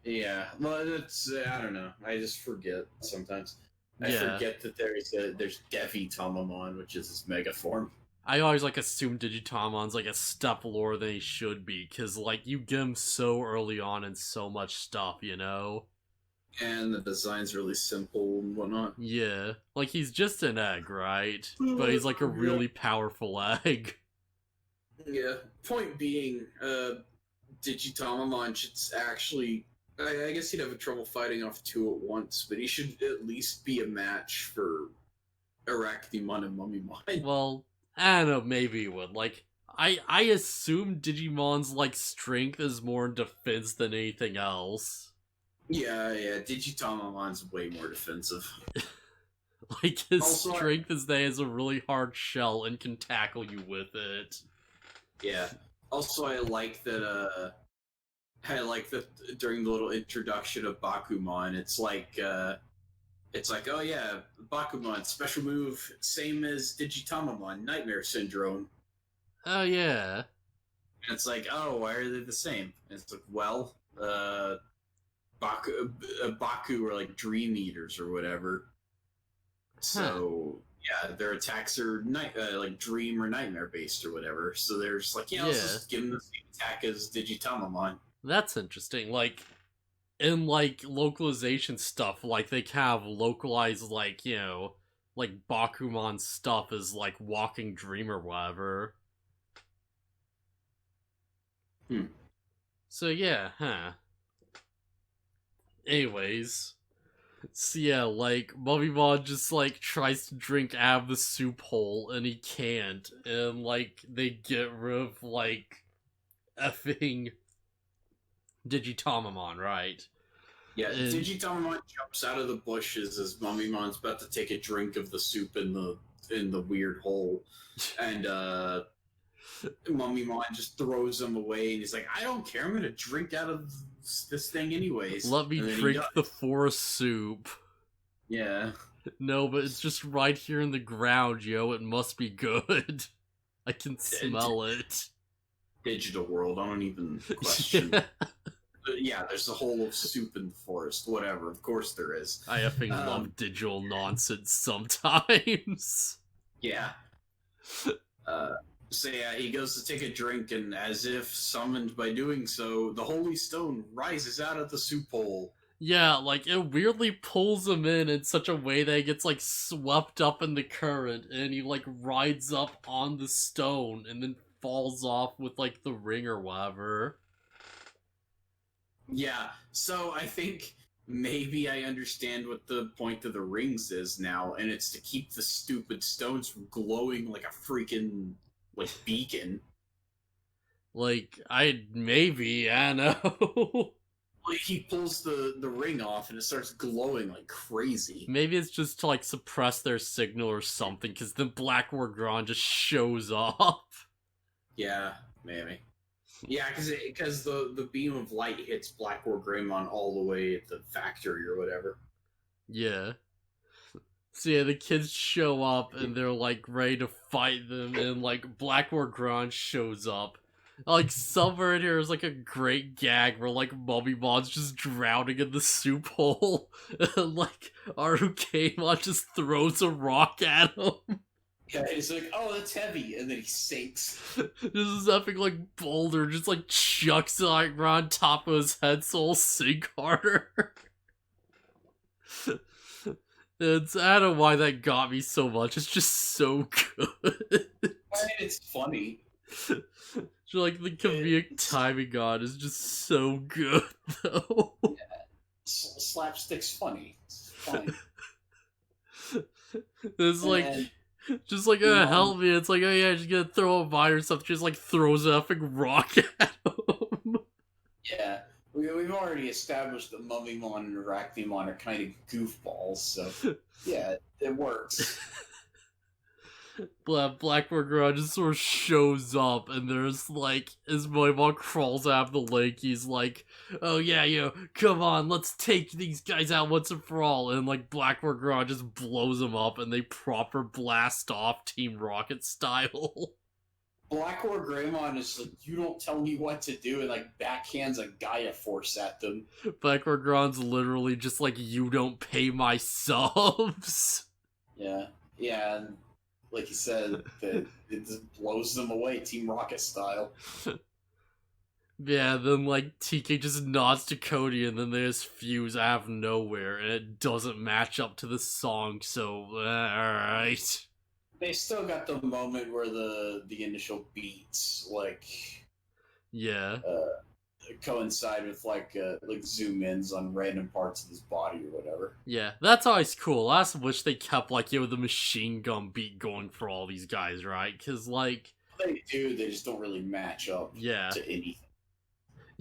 Yeah, well, it's, I don't know. I just forget sometimes. I forget that there's Devitamamon, which is his mega form. I always, like, assume Digitamon's, like, a step lower than he should be, because, like, you get him so early on in so much stuff, you know? And the design's really simple and whatnot. Yeah. Like, he's just an egg, right? But he's, like, a really powerful egg. Yeah. Point being, Digitamamon should actually... I guess he'd have trouble fighting off 2 at once, but he should at least be a match for Arachnimon and Mummymon. Well... I don't know, maybe he would. Like, I assume Digimon's, like, strength is more in defense than anything else. Yeah, Digitamamon's way more defensive. Like, his strength is that he has a really hard shell and can tackle you with it. Yeah. Also, I like that during the little introduction of Bakumon, it's like, oh yeah, Bakumon, special move, same as Digitamamon, Nightmare Syndrome. Oh yeah. And it's like, oh, why are they the same? And it's like, well, Baku are like Dream Eaters or whatever. So, yeah, their attacks are like Dream or Nightmare based or whatever. So they're just like, let's just give them the same attack as Digitamamon. That's interesting. Like, in like localization stuff, like they have localized like, like Bakuman stuff is like Walking Dream or whatever. Hmm. So yeah, huh. Anyways. So yeah, like Mummymon just like tries to drink out of the soup hole and he can't, and like they get rid of like effing Digitamamon, right? Yeah, And Digitamon jumps out of the bushes as Mummymon's about to take a drink of the soup in the weird hole, and Mummymon just throws him away, and he's like, "I don't care. I'm gonna drink out of this thing anyways." let me And then he drink the does. forest soup. Yeah, No, but it's just right here in the ground, yo. It must be good. I can smell it. digital world. I don't even question. Yeah. Yeah, there's a hole of soup in the forest. Whatever. Of course there is. I effing love digital nonsense sometimes. Yeah. Uh, so yeah, he goes to take a drink, and as if summoned by doing so, the holy stone rises out of the soup hole. Yeah, like it weirdly pulls him in such a way that he gets like swept up in the current and he like rides up on the stone and then falls off with like the ring or whatever. Yeah, so I think maybe I understand what the point of the rings is now, and it's to keep the stupid stones from glowing like a freaking like beacon. Like I know. Like he pulls the ring off and it starts glowing like crazy. Maybe it's just to like suppress their signal or something because then Black Wargron just shows up. Yeah, maybe. Yeah, because the beam of light hits Black War Greymon all the way at the factory or whatever. Yeah. So yeah, the kids show up and they're like ready to fight them, and like Black Wargron shows up. Like somewhere in here is like a great gag where like Mummymon's just drowning in the soup hole, and like Arukemon just throws a rock at him. Yeah, he's like, "Oh, that's heavy," and then he sinks. This is epic like boulder just like chucks it like right on top of his head, so he'll sink harder. It's I don't know why that got me so much. It's just so good. I mean, it's funny. So, like the comedic timing on is just so good though. Slapstick's funny. It's funny. It's like just like help me. It's like, oh yeah, just gonna throw a vine or something. Just like throws a effing rock at him. Yeah, we've already established that Mummymon and Arachnimon are kind of goofballs, so yeah, it works. Blackboard Garage just sort of shows up, and there's like, as Moimon crawls out of the lake, he's like, oh yeah, come on, let's take these guys out once and for all. And like, Blackboard Garage just blows them up, and they proper blast off Team Rocket style. Black War Greymon is like, you don't tell me what to do, and like backhands a Gaia Force at them. Blackboard Garage's literally just like, you don't pay my subs. Yeah, and like you said, it just blows them away, Team Rocket style. Yeah, then like TK just nods to Cody, and then they just fuse out of nowhere, and it doesn't match up to the song. So, alright. They still got the moment where the initial beats Yeah. Coincide with like zoom ins on random parts of his body or whatever. Yeah, that's always cool. I just wish they kept like the machine gun beat going for all these guys, right? Because like they do, they just don't really match up. Yeah. To anything.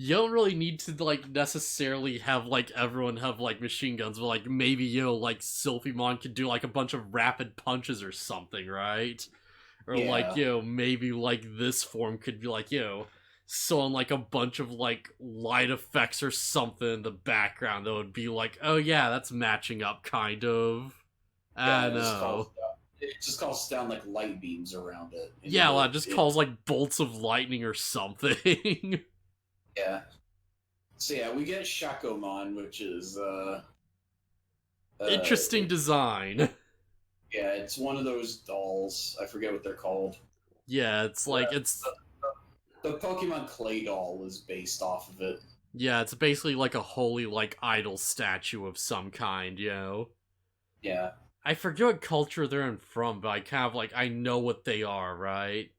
You don't really need to like necessarily have like everyone have like machine guns, but like maybe like Sylphimon could do like a bunch of rapid punches or something, right? Or Yeah. like maybe like this form could be like so on like a bunch of like light effects or something in the background that would be like, oh yeah, that's matching up kind of. Yeah, I know. It just calls down like light beams around it. Yeah, well, it just calls like bolts of lightning or something. Yeah. So yeah, we get Shakomon, which is interesting design. Yeah, it's one of those dolls. I forget what they're called. Yeah, it's like it's the Pokemon Clay doll is based off of it. Yeah, it's basically like a holy, like, idol statue of some kind, you know? Yeah. I forget what culture they're in from, but I kind of, like, I know what they are, right?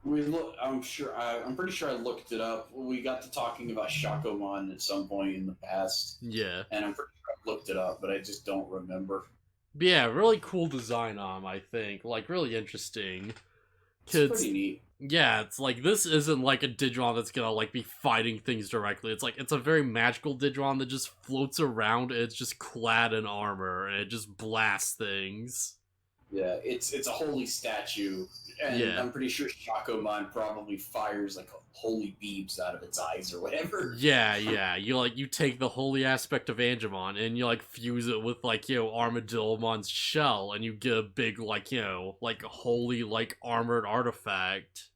I'm pretty sure I looked it up. We got to talking about Shakomon at some point in the past, Yeah. and I'm pretty sure I looked it up, but I just don't remember. But yeah, really cool design on 'em, I think. Like, really interesting. It's pretty neat. Yeah, it's like, this isn't like a Digimon that's gonna, like, be fighting things directly. It's like, it's a very magical Digimon that just floats around and it's just clad in armor and it just blasts things. Yeah, it's a holy statue, and Yeah. I'm pretty sure Shakomon probably fires like holy beams out of its eyes or whatever. Yeah. You take the holy aspect of Angemon and you, like, fuse it with, like, Armadillomon's shell and you get a big, like, like, holy, like, armored artifact.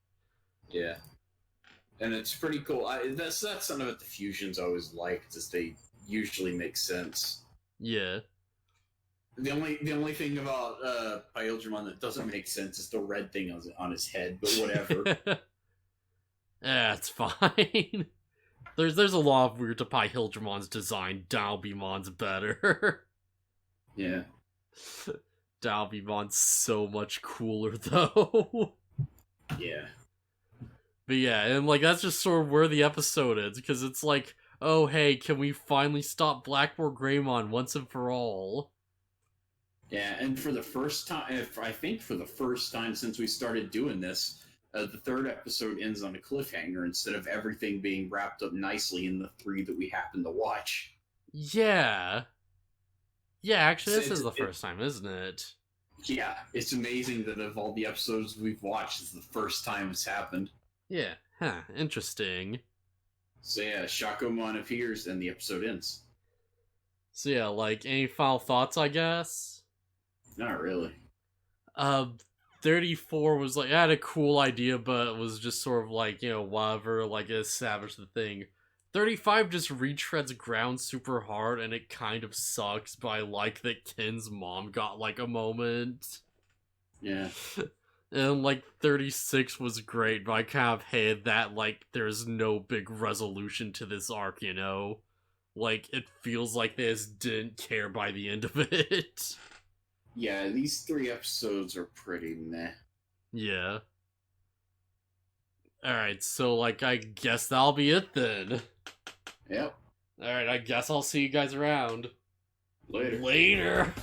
Yeah, and it's pretty cool. That's something that the fusions always liked, is they usually make sense. Yeah. The only thing about Pyogemon that doesn't make sense is the red thing on his head, but whatever. Yeah, it's fine. There's a lot of weird to Pyogemon's design. Dalbemon's better. Yeah. Dalbemon's so much cooler though. Yeah. But yeah, and like that's just sort of where the episode is, because it's like, oh hey, can we finally stop Blackboard Greymon once and for all? Yeah, and for the first time, I think for the first time since we started doing this, the third episode ends on a cliffhanger instead of everything being wrapped up nicely in the 3 that we happen to watch. Yeah. Yeah, actually, this is the first time, isn't it? Yeah, it's amazing that of all the episodes we've watched, it's the first time it's happened. Yeah, interesting. So yeah, Shakomon appears and the episode ends. So yeah, like, any final thoughts, I guess? Not really. 34 was like, I had a cool idea, but it was just sort of like, whatever, like, it established the thing. 35 just retreads ground super hard, and it kind of sucks, but I like that Ken's mom got, like, a moment. Yeah. And, like, 36 was great, but I kind of hated that, like, there's no big resolution to this arc, Like, it feels like they just didn't care by the end of it. Yeah, these 3 episodes are pretty meh. Yeah. Alright, so, like, I guess that'll be it then. Yep. Alright, I guess I'll see you guys around. Later. Later!